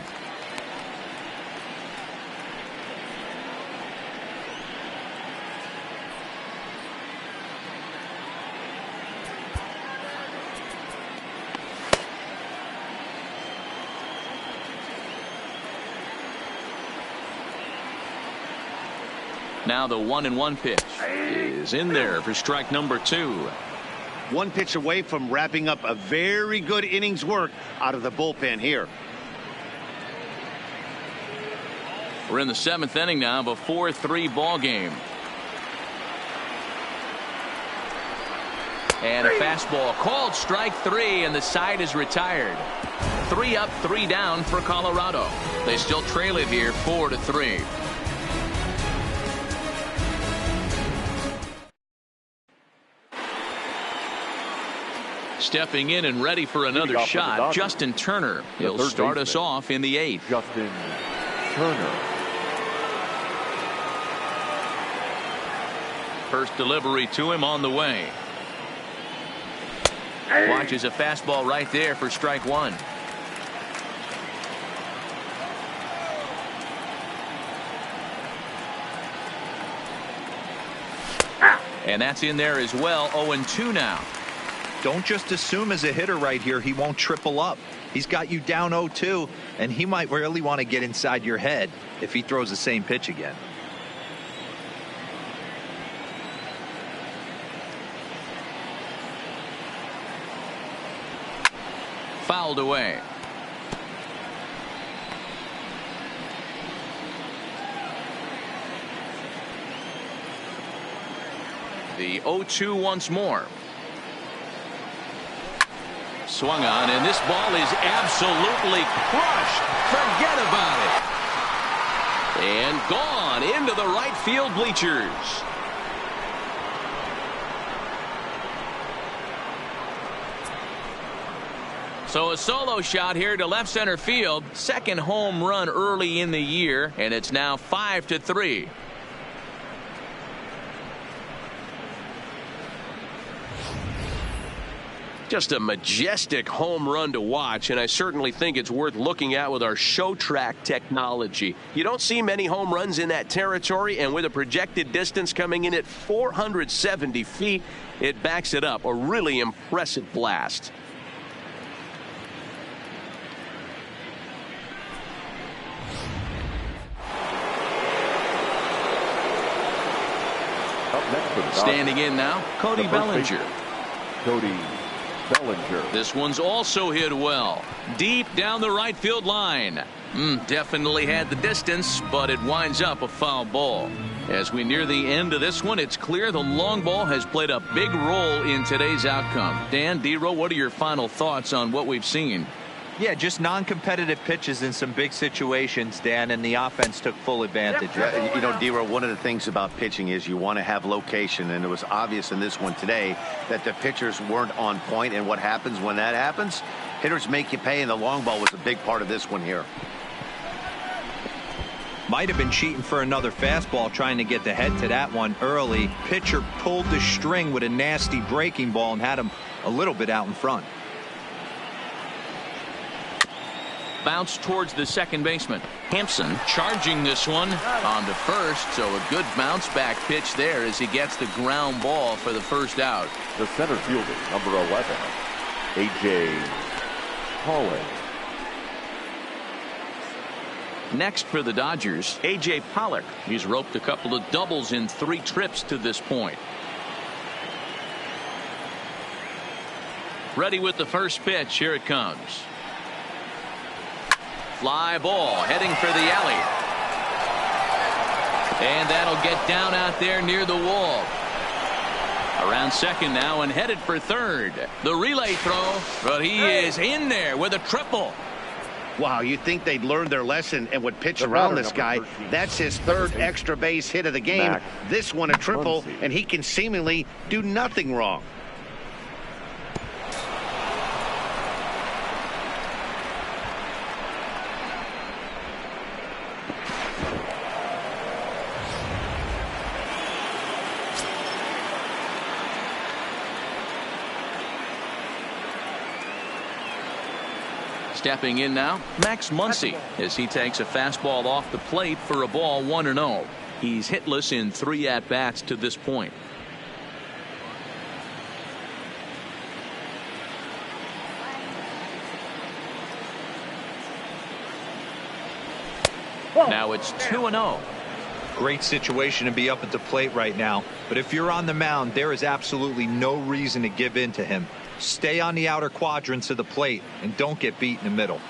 Now the 1-1 pitch is in there for strike number 2. One pitch away from wrapping up a very good innings work out of the bullpen here. We're in the 7th inning now of a 4-3 ball game. And a fastball called strike 3, and the side is retired. 3 up, 3 down for Colorado. They still trail it here 4-3. Stepping in and ready for another shot, Justin Turner. He'll start us off in the 8th. Justin Turner. First delivery to him on the way. Watches a fastball right there for strike 1. And that's in there as well. 0-2 now. Don't just assume as a hitter right here he won't triple up. He's got you down 0-2, and he might really want to get inside your head if he throws the same pitch again. Fouled away. The 0-2 once more. Swung on, and this ball is absolutely crushed. Forget about it. And gone into the right field bleachers. So a solo shot here to left center field. Second home run early in the year, and it's now 5-3. Just a majestic home run to watch, and I certainly think it's worth looking at with our show track technology. You don't see many home runs in that territory, and with a projected distance coming in at 470 feet, it backs it up. A really impressive blast. Standing in now, Cody Bellinger. Cody Bellinger. This one's also hit well. Deep down the right field line. Definitely had the distance, but it winds up a foul ball. As we near the end of this one, it's clear the long ball has played a big role in today's outcome. Dan, D-Row, what are your final thoughts on what we've seen? Yeah, just non-competitive pitches in some big situations, Dan, and the offense took full advantage. Yeah, you know, D-Row, one of the things about pitching is you want to have location, and it was obvious in this one today that the pitchers weren't on point, and what happens when that happens? Hitters make you pay, and the long ball was a big part of this one here. Might have been cheating for another fastball, trying to get the head to that one early. Pitcher pulled the string with a nasty breaking ball and had him a little bit out in front. Bounce towards the second baseman. Hampson charging this one on to first, so a good bounce back pitch there as he gets the ground ball for the first out. The center fielder, number 11, A.J. Pollock. Next for the Dodgers, A.J. Pollock. He's roped a couple of doubles in 3 trips to this point. Ready with the first pitch. Here it comes. Fly ball heading for the alley. And that'll get down out there near the wall. Around second now and headed for third. The relay throw, but he is in there with a triple. Wow, you'd think they'd learned their lesson and would pitch around this guy. That's his 3rd extra base hit of the game. This one a triple, and he can seemingly do nothing wrong. Stepping in now, Max Muncy, as he takes a fastball off the plate for a ball 1-0. He's hitless in 3 at-bats to this point. Now it's 2-0. Great situation to be up at the plate right now. But if you're on the mound, there is absolutely no reason to give in to him. Stay on the outer quadrants of the plate and don't get beat in the middle.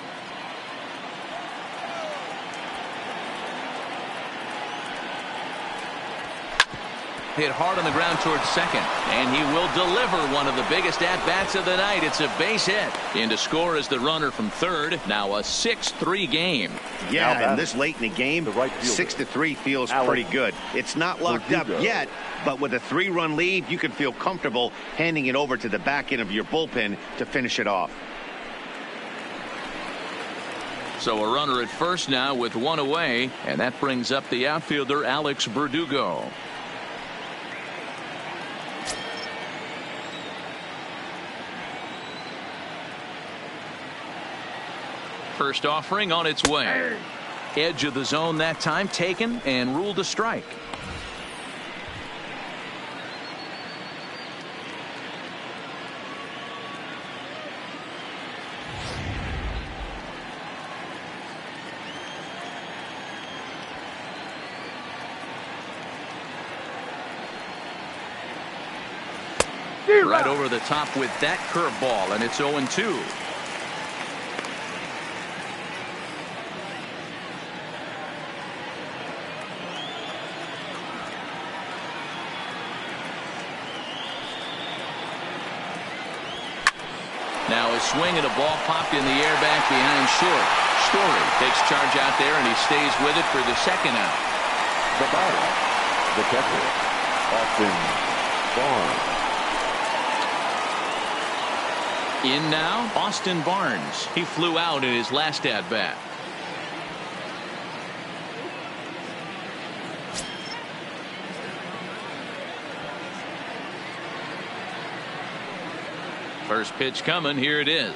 Hit hard on the ground towards second, and he will deliver one of the biggest at-bats of the night. It's a base hit. In to score is the runner from third. Now a 6-3 game. Yeah, and this late in the game, 6-3 feels pretty good. It's not locked up yet, but with a 3-run lead, you can feel comfortable handing it over to the back end of your bullpen to finish it off. So a runner at first now with one away, and that brings up the outfielder Alex Verdugo. First offering on its way. Edge of the zone that time taken and ruled a strike. Right over the top with that curveball, and it's 0-2. Now a swing and a ball popped in the air back behind short. Story takes charge out there, and he stays with it for the second out. The batter, the catcher, Austin Barnes. In now, Austin Barnes. He flew out in his last at-bat. First pitch coming. Here it is.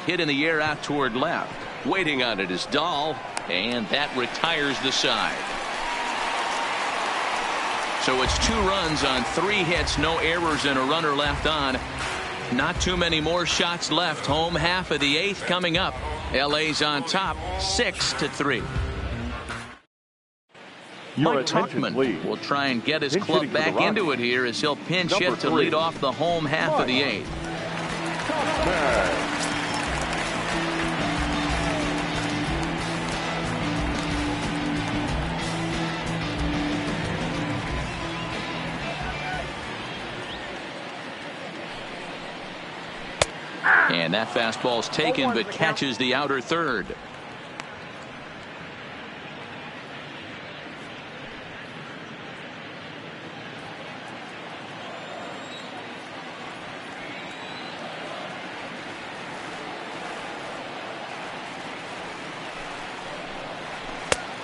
Hit in the air out toward left. Waiting on it is Dahl, and that retires the side. So it's 2 runs on 3 hits, no errors, and a runner left on. Not too many more shots left. Home half of the 8th coming up. LA's on top 6-3. Mike Tuchman will try and get his club back into it here as he'll pinch hit to lead off the home half of the 8th. And that fastball's taken but catches the outer third.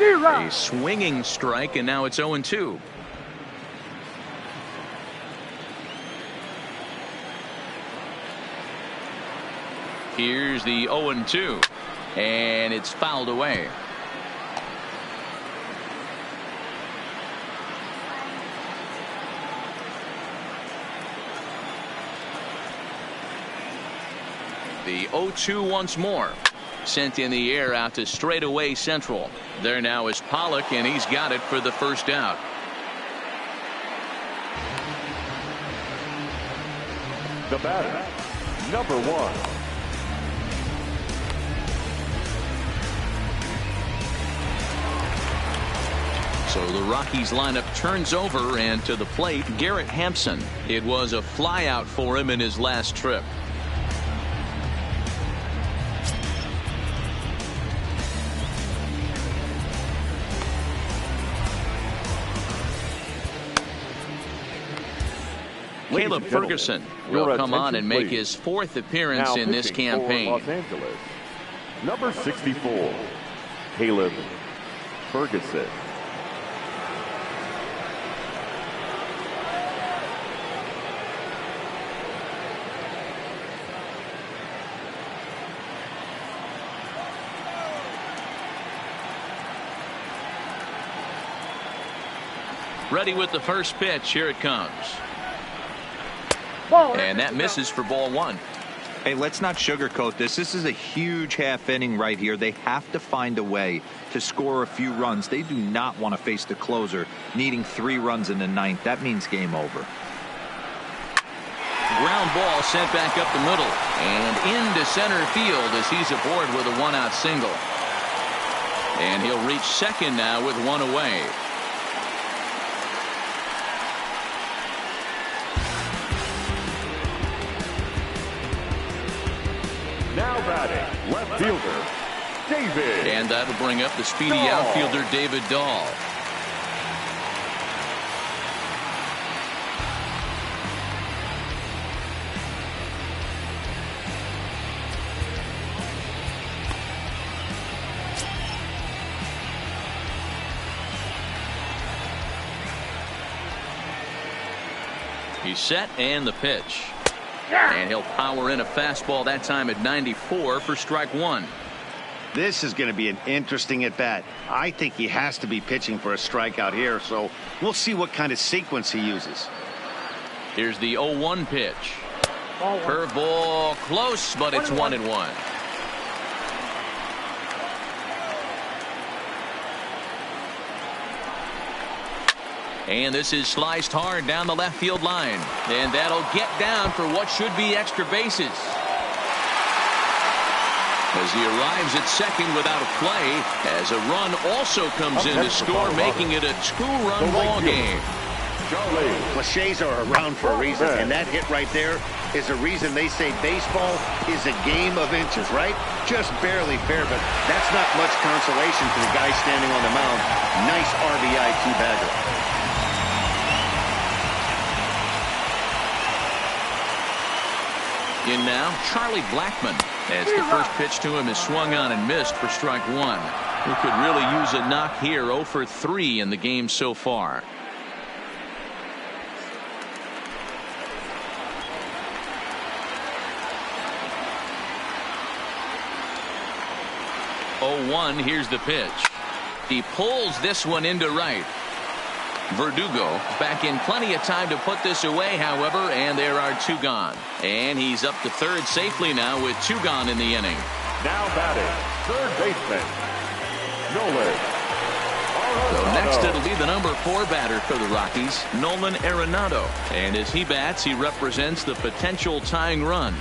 A swinging strike, and now it's 0-2. Here's the 0-2, and it's fouled away. The 0-2 once more. Sent in the air out to straightaway central. There now is Pollock, and he's got it for the first out. The batter, number 1. So the Rockies lineup turns over, and to the plate, Garrett Hampson. It was a flyout for him in his last trip. Caleb Ferguson will come on and make his 4th appearance in this campaign. Los Angeles, number 64, Caleb Ferguson. Ready with the first pitch. Here it comes. And that misses for ball 1. Hey, let's not sugarcoat this. This is a huge half inning right here. They have to find a way to score a few runs. They do not want to face the closer needing 3 runs in the 9th. That means game over. Ground ball sent back up the middle and into center field as he's aboard with a 1-out single. And he'll reach second now with 1 away. Now batting, left fielder, David. And that'll bring up the speedy outfielder, David Dahl. He's set and the pitch. And he'll power in a fastball that time at 94 for strike 1. This is going to be an interesting at bat. I think he has to be pitching for a strikeout here, so we'll see what kind of sequence he uses. Here's the 0-1 pitch. Curveball close, but it's 1-1. And this is sliced hard down the left field line. And that'll get down for what should be extra bases. As he arrives at second without a play, as a run also comes in to score, making it a 2-run ball game. Cliches are around for a reason, and that hit right there is a reason they say baseball is a game of inches, right? Just barely fair, but that's not much consolation for the guy standing on the mound. Nice RBI two-bagger. In now, Charlie Blackmon, as the first pitch to him is swung on and missed for strike 1. Who could really use a knock here. 0 for 3 in the game so far. Oh, 0-1, here's the pitch. He pulls this one into right. Verdugo back in plenty of time to put this away, however, and there are 2 gone. And he's up to third safely now with 2 gone in the inning. Now batting, third baseman, Nolan. So next it'll be the number 4 batter for the Rockies, Nolan Arenado. And as he bats, he represents the potential tying run.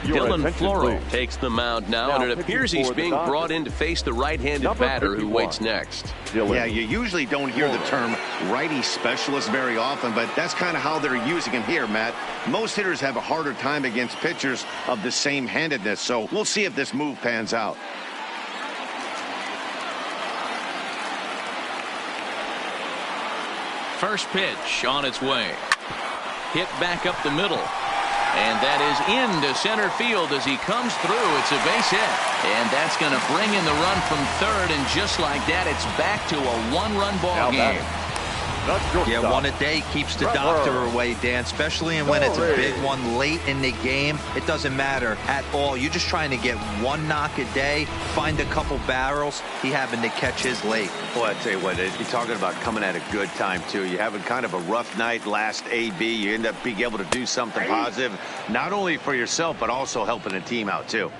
Dylan Floro takes the mound now, and it appears he's being brought in to face the right-handed batter who waits next. Yeah, you usually don't hear the term righty specialist very often, but that's kind of how they're using him here, Matt. Most hitters have a harder time against pitchers of the same handedness, so we'll see if this move pans out. First pitch on its way. Hit back up the middle. And that is into center field as he comes through. It's a base hit. And that's going to bring in the run from third. And just like that, it's back to a 1-run ball game. Yeah, 1 a day keeps the doctor away, Dan, especially when it's a big one late in the game. It doesn't matter at all. You're just trying to get 1 knock a day, find a couple barrels. He happened to catch his late. Boy, I tell you what, you're talking about coming at a good time, too. You're having kind of a rough night last AB. You end up being able to do something positive, not only for yourself, but also helping the team out, too.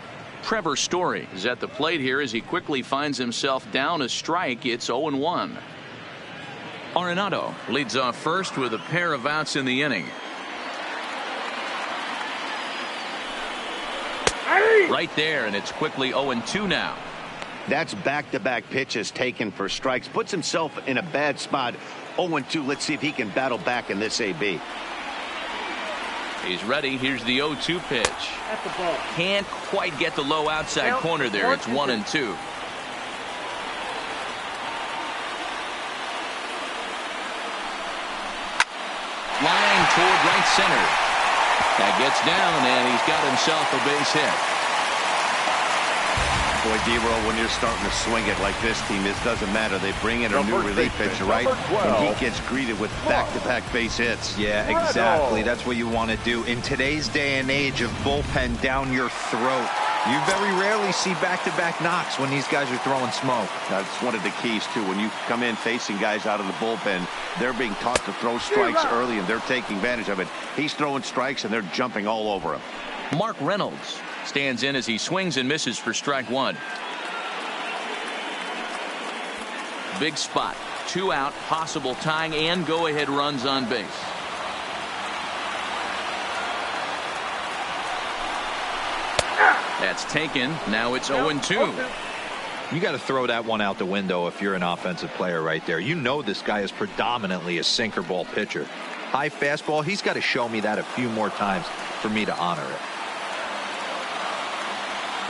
Trevor Story is at the plate here as he quickly finds himself down a strike. It's 0-1. Arenado leads off first with a pair of outs in the inning. Right there, and it's quickly 0-2 now. That's back-to-back pitches taken for strikes. Puts himself in a bad spot. 0-2. Let's see if he can battle back in this AB. He's ready. Here's the 0-2 pitch. Can't quite get the low outside corner there. It's 1-2. Line toward right center. That gets down, and he's got himself a base hit. Boy, D-Roll, when you're starting to swing it like this team, it doesn't matter. They bring in a new relief pitcher, right? And he gets greeted with back-to-back base hits. Yeah, exactly. That's what you want to do. In today's day and age of bullpen down your throat, You very rarely see back-to-back knocks when these guys are throwing smoke. That's one of the keys, too. When you come in facing guys out of the bullpen, they're being taught to throw strikes early, and they're taking advantage of it. He's throwing strikes, and they're jumping all over him. Mark Reynolds stands in as he swings and misses for strike one. Big spot. 2 out, possible tying and go-ahead runs on base. That's taken. Now it's 0-2. You got to throw that one out the window if you're an offensive player right there. You know this guy is predominantly a sinker ball pitcher. High fastball, he's got to show me that a few more times for me to honor it.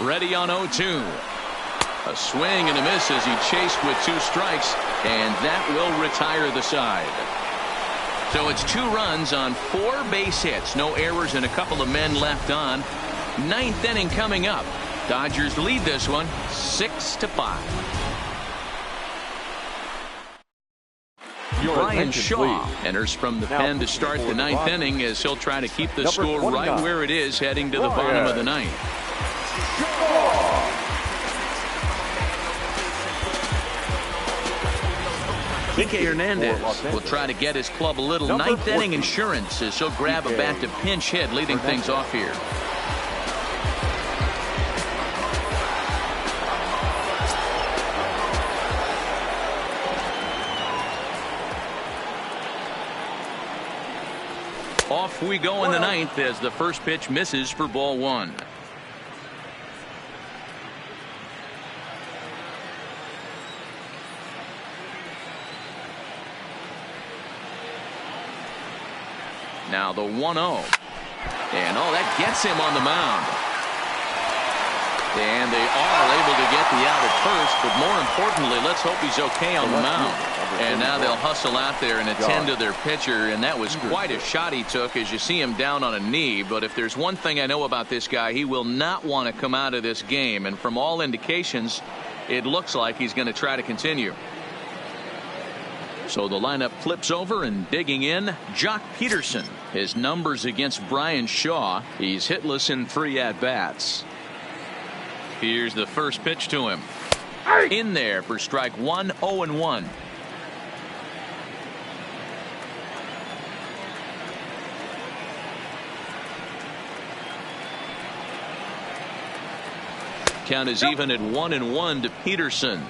Ready on 0-2. A swing and a miss as he chased with 2 strikes, and that will retire the side. So it's 2 runs on 4 base hits. No errors and a couple of men left on. 9th inning coming up. Dodgers lead this one 6-5. Brian Shaw enters from the pen to start the 9th inning as he'll try to keep the score right where it is heading to the bottom of the 9th. Kike Hernandez will try to get his club a little 9th inning insurance as he'll grab a bat to pinch hit, leading things off here. Off we go in the 9th as the first pitch misses for ball 1. Now the 1-0. And that gets him on the mound. And they are able to get the out at first, but more importantly, let's hope he's okay on the mound. And now they'll hustle out there and attend to their pitcher, and that was quite a shot he took as you see him down on a knee. But if there's one thing I know about this guy, he will not want to come out of this game, and from all indications, it looks like he's going to try to continue. So the lineup flips over, and digging in, Jock Peterson. His numbers against Brian Shaw. He's hitless in 3 at-bats. Here's the first pitch to him. In there for strike 1, 0-1. Count is even at 1-1 to Peterson.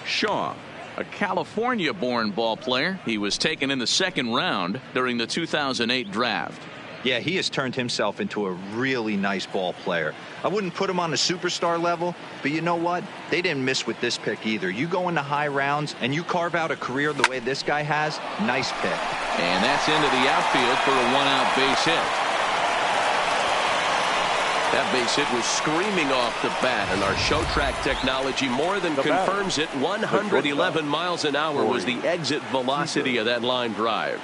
Shaw, a California-born ball player. He was taken in the 2nd round during the 2008 draft. Yeah, he has turned himself into a really nice ball player. I wouldn't put him on a superstar level, but you know what? They didn't miss with this pick either. You go into high rounds and you carve out a career the way this guy has, nice pick. And that's into the outfield for a 1-out base hit. That base hit was screaming off the bat, and our show track technology more than confirms it. 111 miles an hour was the exit velocity of that line drive.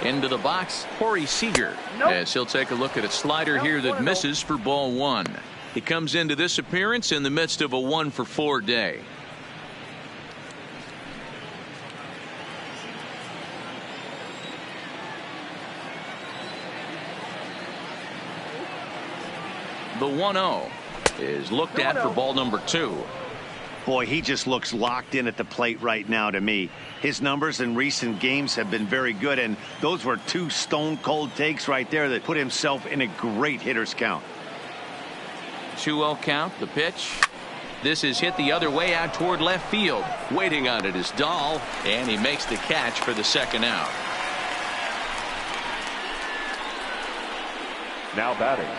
Into the box, Corey Seager, as he'll take a look at a slider here that misses for ball 1. He comes into this appearance in the midst of a 1-for-4 day. The 1-0 is looked at for ball number 2. Boy, he just looks locked in at the plate right now to me. His numbers in recent games have been very good, and those were 2 stone-cold takes right there that put himself in a great hitter's count. 2-0 count, the pitch. This is hit the other way out toward left field. Waiting on it is Dahl, and he makes the catch for the 2nd out. Now batting,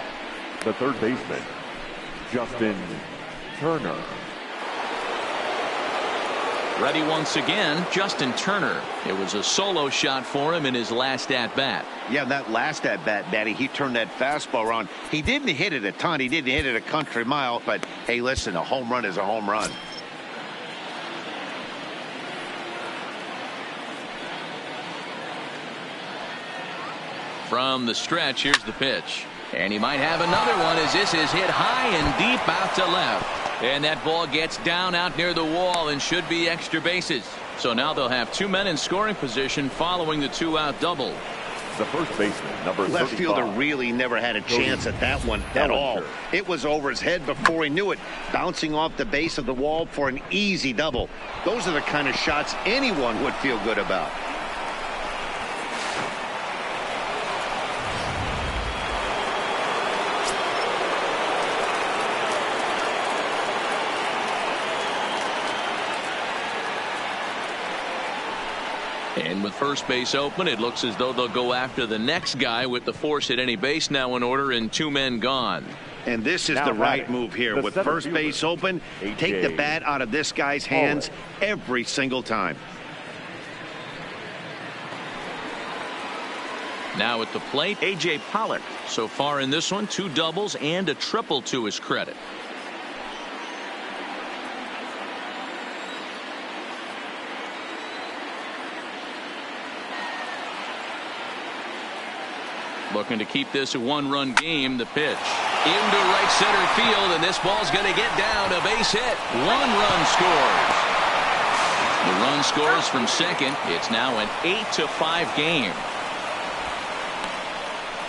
the 3rd baseman, Justin Turner. Ready once again, Justin Turner. It was a solo shot for him in his last at-bat. Yeah, that last at-bat, Daddy, he turned that fastball around. He didn't hit it a ton. He didn't hit it a country mile. But, hey, listen, a home run is a home run. From the stretch, here's the pitch. And he might have another one as this is hit high and deep out to left. And that ball gets down out near the wall and should be extra bases. So now they'll have 2 men in scoring position following the 2-out double. The first baseman, number 35. Left fielder really never had a chance at that one at all. It was over his head before he knew it, bouncing off the base of the wall for an easy double. Those are the kind of shots anyone would feel good about. And with first base open, it looks as though they'll go after the next guy with the force at any base now in order and 2 men gone. And this is the right move here. With first base open, take the bat out of this guy's hands every single time. Now at the plate, A.J. Pollock. So far in this one, 2 doubles and a triple to his credit. Looking to keep this a 1-run game. The pitch into right center field, and this ball's going to get down. A base hit. 1 run scores. The run scores from second. It's now an 8-5 game.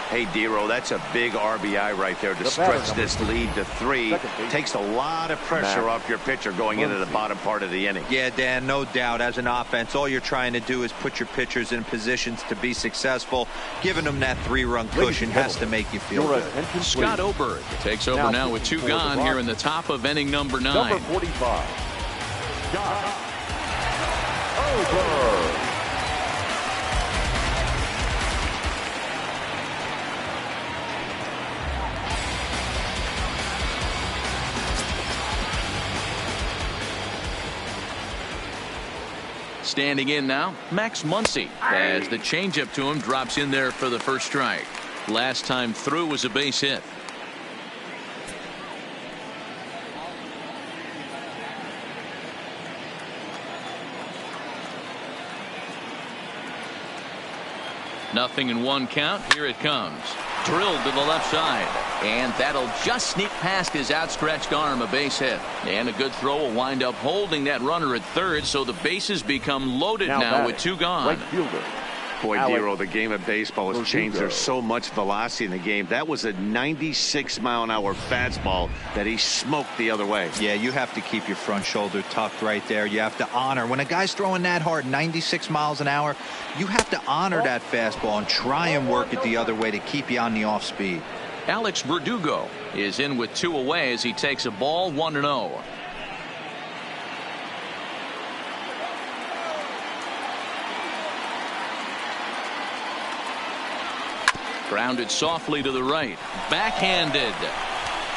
Hey, Dero, that's a big RBI right there to stretch this lead to 3. Takes a lot of pressure off your pitcher going into the bottom part of the inning. Yeah, Dan, no doubt. As an offense, all you're trying to do is put your pitchers in positions to be successful. Giving them that 3-run cushion has to make you feel good. Scott Oberg takes over now with 2 gone here in the top of inning number 9. Number 45, Scott Oberg. Standing in now, Max Muncy, as the changeup to him drops in there for the first strike. Last time through was a base hit. Nothing in 1 count. Here it comes. Drilled to the left side. And that'll just sneak past his outstretched arm. A base hit. And a good throw will wind up holding that runner at third. So the bases become loaded now with 2 gone. Right fielder. Boy, Dero, the game of baseball has changed. There's so much velocity in the game. That was a 96-mile-an-hour fastball that he smoked the other way. Yeah, you have to keep your front shoulder tucked right there. You have to honor. When a guy's throwing that hard, 96 miles an hour, you have to honor that fastball and try and work it the other way to keep you on the off speed. Alex Verdugo is in with 2 away as he takes a ball 1-0. Grounded softly to the right. Backhanded.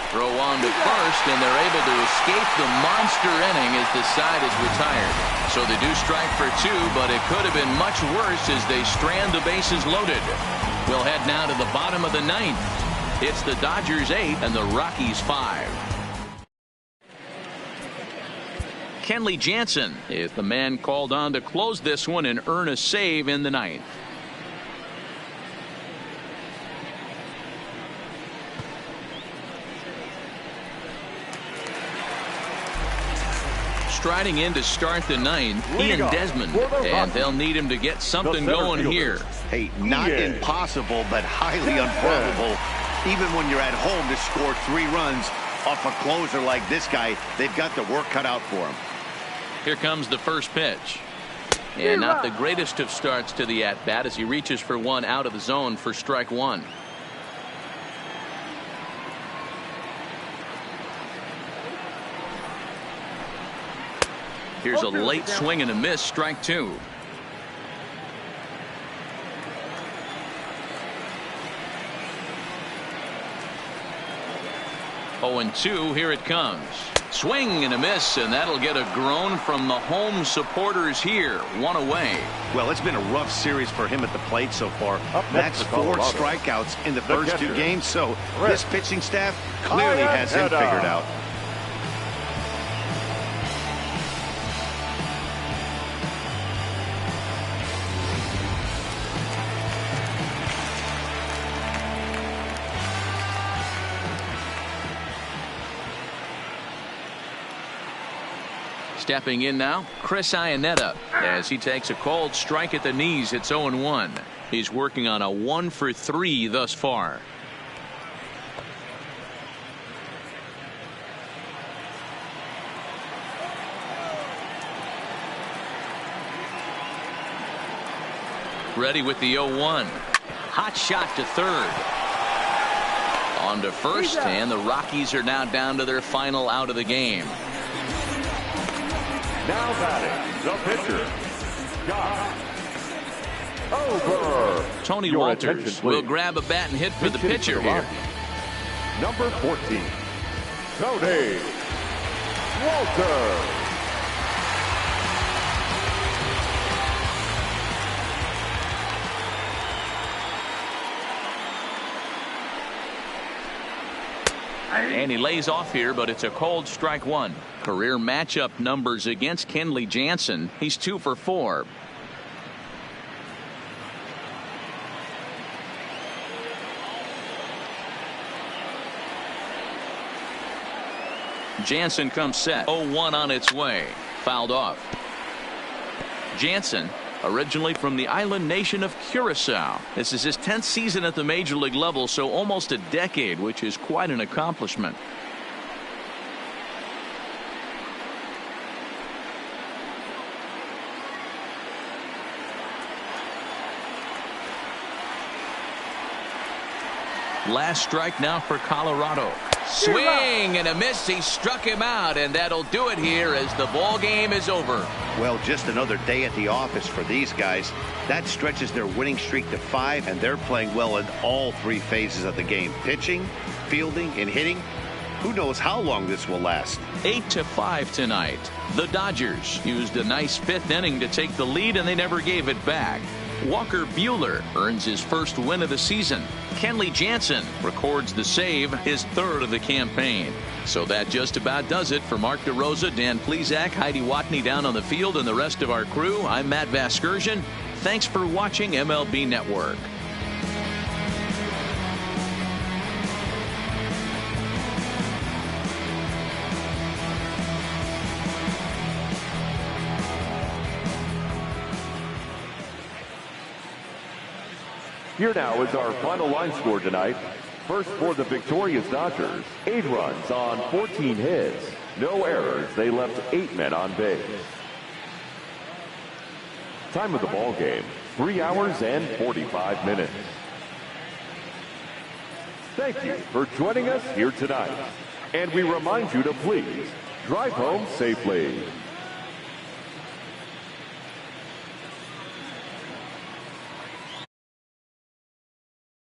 Throw on to first, and they're able to escape the monster inning as the side is retired. So they do strike for 2, but it could have been much worse as they strand the bases loaded. We'll head now to the bottom of the 9th. It's the Dodgers 8 and the Rockies 5. Kenley Jansen is the man called on to close this one and earn a save in the 9th. Striding in to start the 9th, Ian Desmond, and they'll need him to get something going here. Hey, not impossible, but highly improbable. Even when you're at home to score 3 runs off a closer like this guy, they've got the work cut out for him. Here comes the first pitch. And not the greatest of starts to the at-bat as he reaches for 1 out of the zone for strike 1. Here's a late swing and a miss, strike 2. Oh, and 2, here it comes. Swing and a miss, and that'll get a groan from the home supporters here. 1 away. Well, it's been a rough series for him at the plate so far. That's 4 strikeouts in the first 2 games, so this pitching staff clearly has him figured out. Stepping in now, Chris Iannetta, as he takes a cold strike at the knees. It's 0-1. He's working on a 1-for-3 thus far. Ready with the 0-1. Hot shot to third. On to first, and the Rockies are now down to their final out of the game. Now batting, the pitcher, Scott Over. Tony Your Walters will grab a bat and hit for the pitcher here. Number 14, Tony Walters. And he lays off here, but it's a cold strike one. Career matchup numbers against Kenley Jansen. He's 2 for 4. Jansen comes set. 0-1 on its way. Fouled off. Jansen, originally from the island nation of Curacao. This is his 10th season at the major league level, so almost a decade, which is quite an accomplishment. Last strike now for Colorado. Swing and a miss. He struck him out, and that'll do it here as the ball game is over. Well, just another day at the office for these guys. That stretches their winning streak to 5, and they're playing well in all 3 phases of the game: pitching, fielding, and hitting. Who knows how long this will last? 8-5 tonight. The Dodgers used a nice 5th inning to take the lead, and they never gave it back. Walker Buehler earns his first win of the season. Kenley Jansen records the save, his 3rd of the campaign. So that just about does it. For Mark DeRosa, Dan Plesac, Heidi Watney down on the field, and the rest of our crew, I'm Matt Vasgersian. Thanks for watching MLB Network. Here now is our final line score tonight. First for the victorious Dodgers, 8 runs on 14 hits. No errors. They left 8 men on base. Time of the ball game, 3 hours and 45 minutes. Thank you for joining us here tonight. And we remind you to please drive home safely.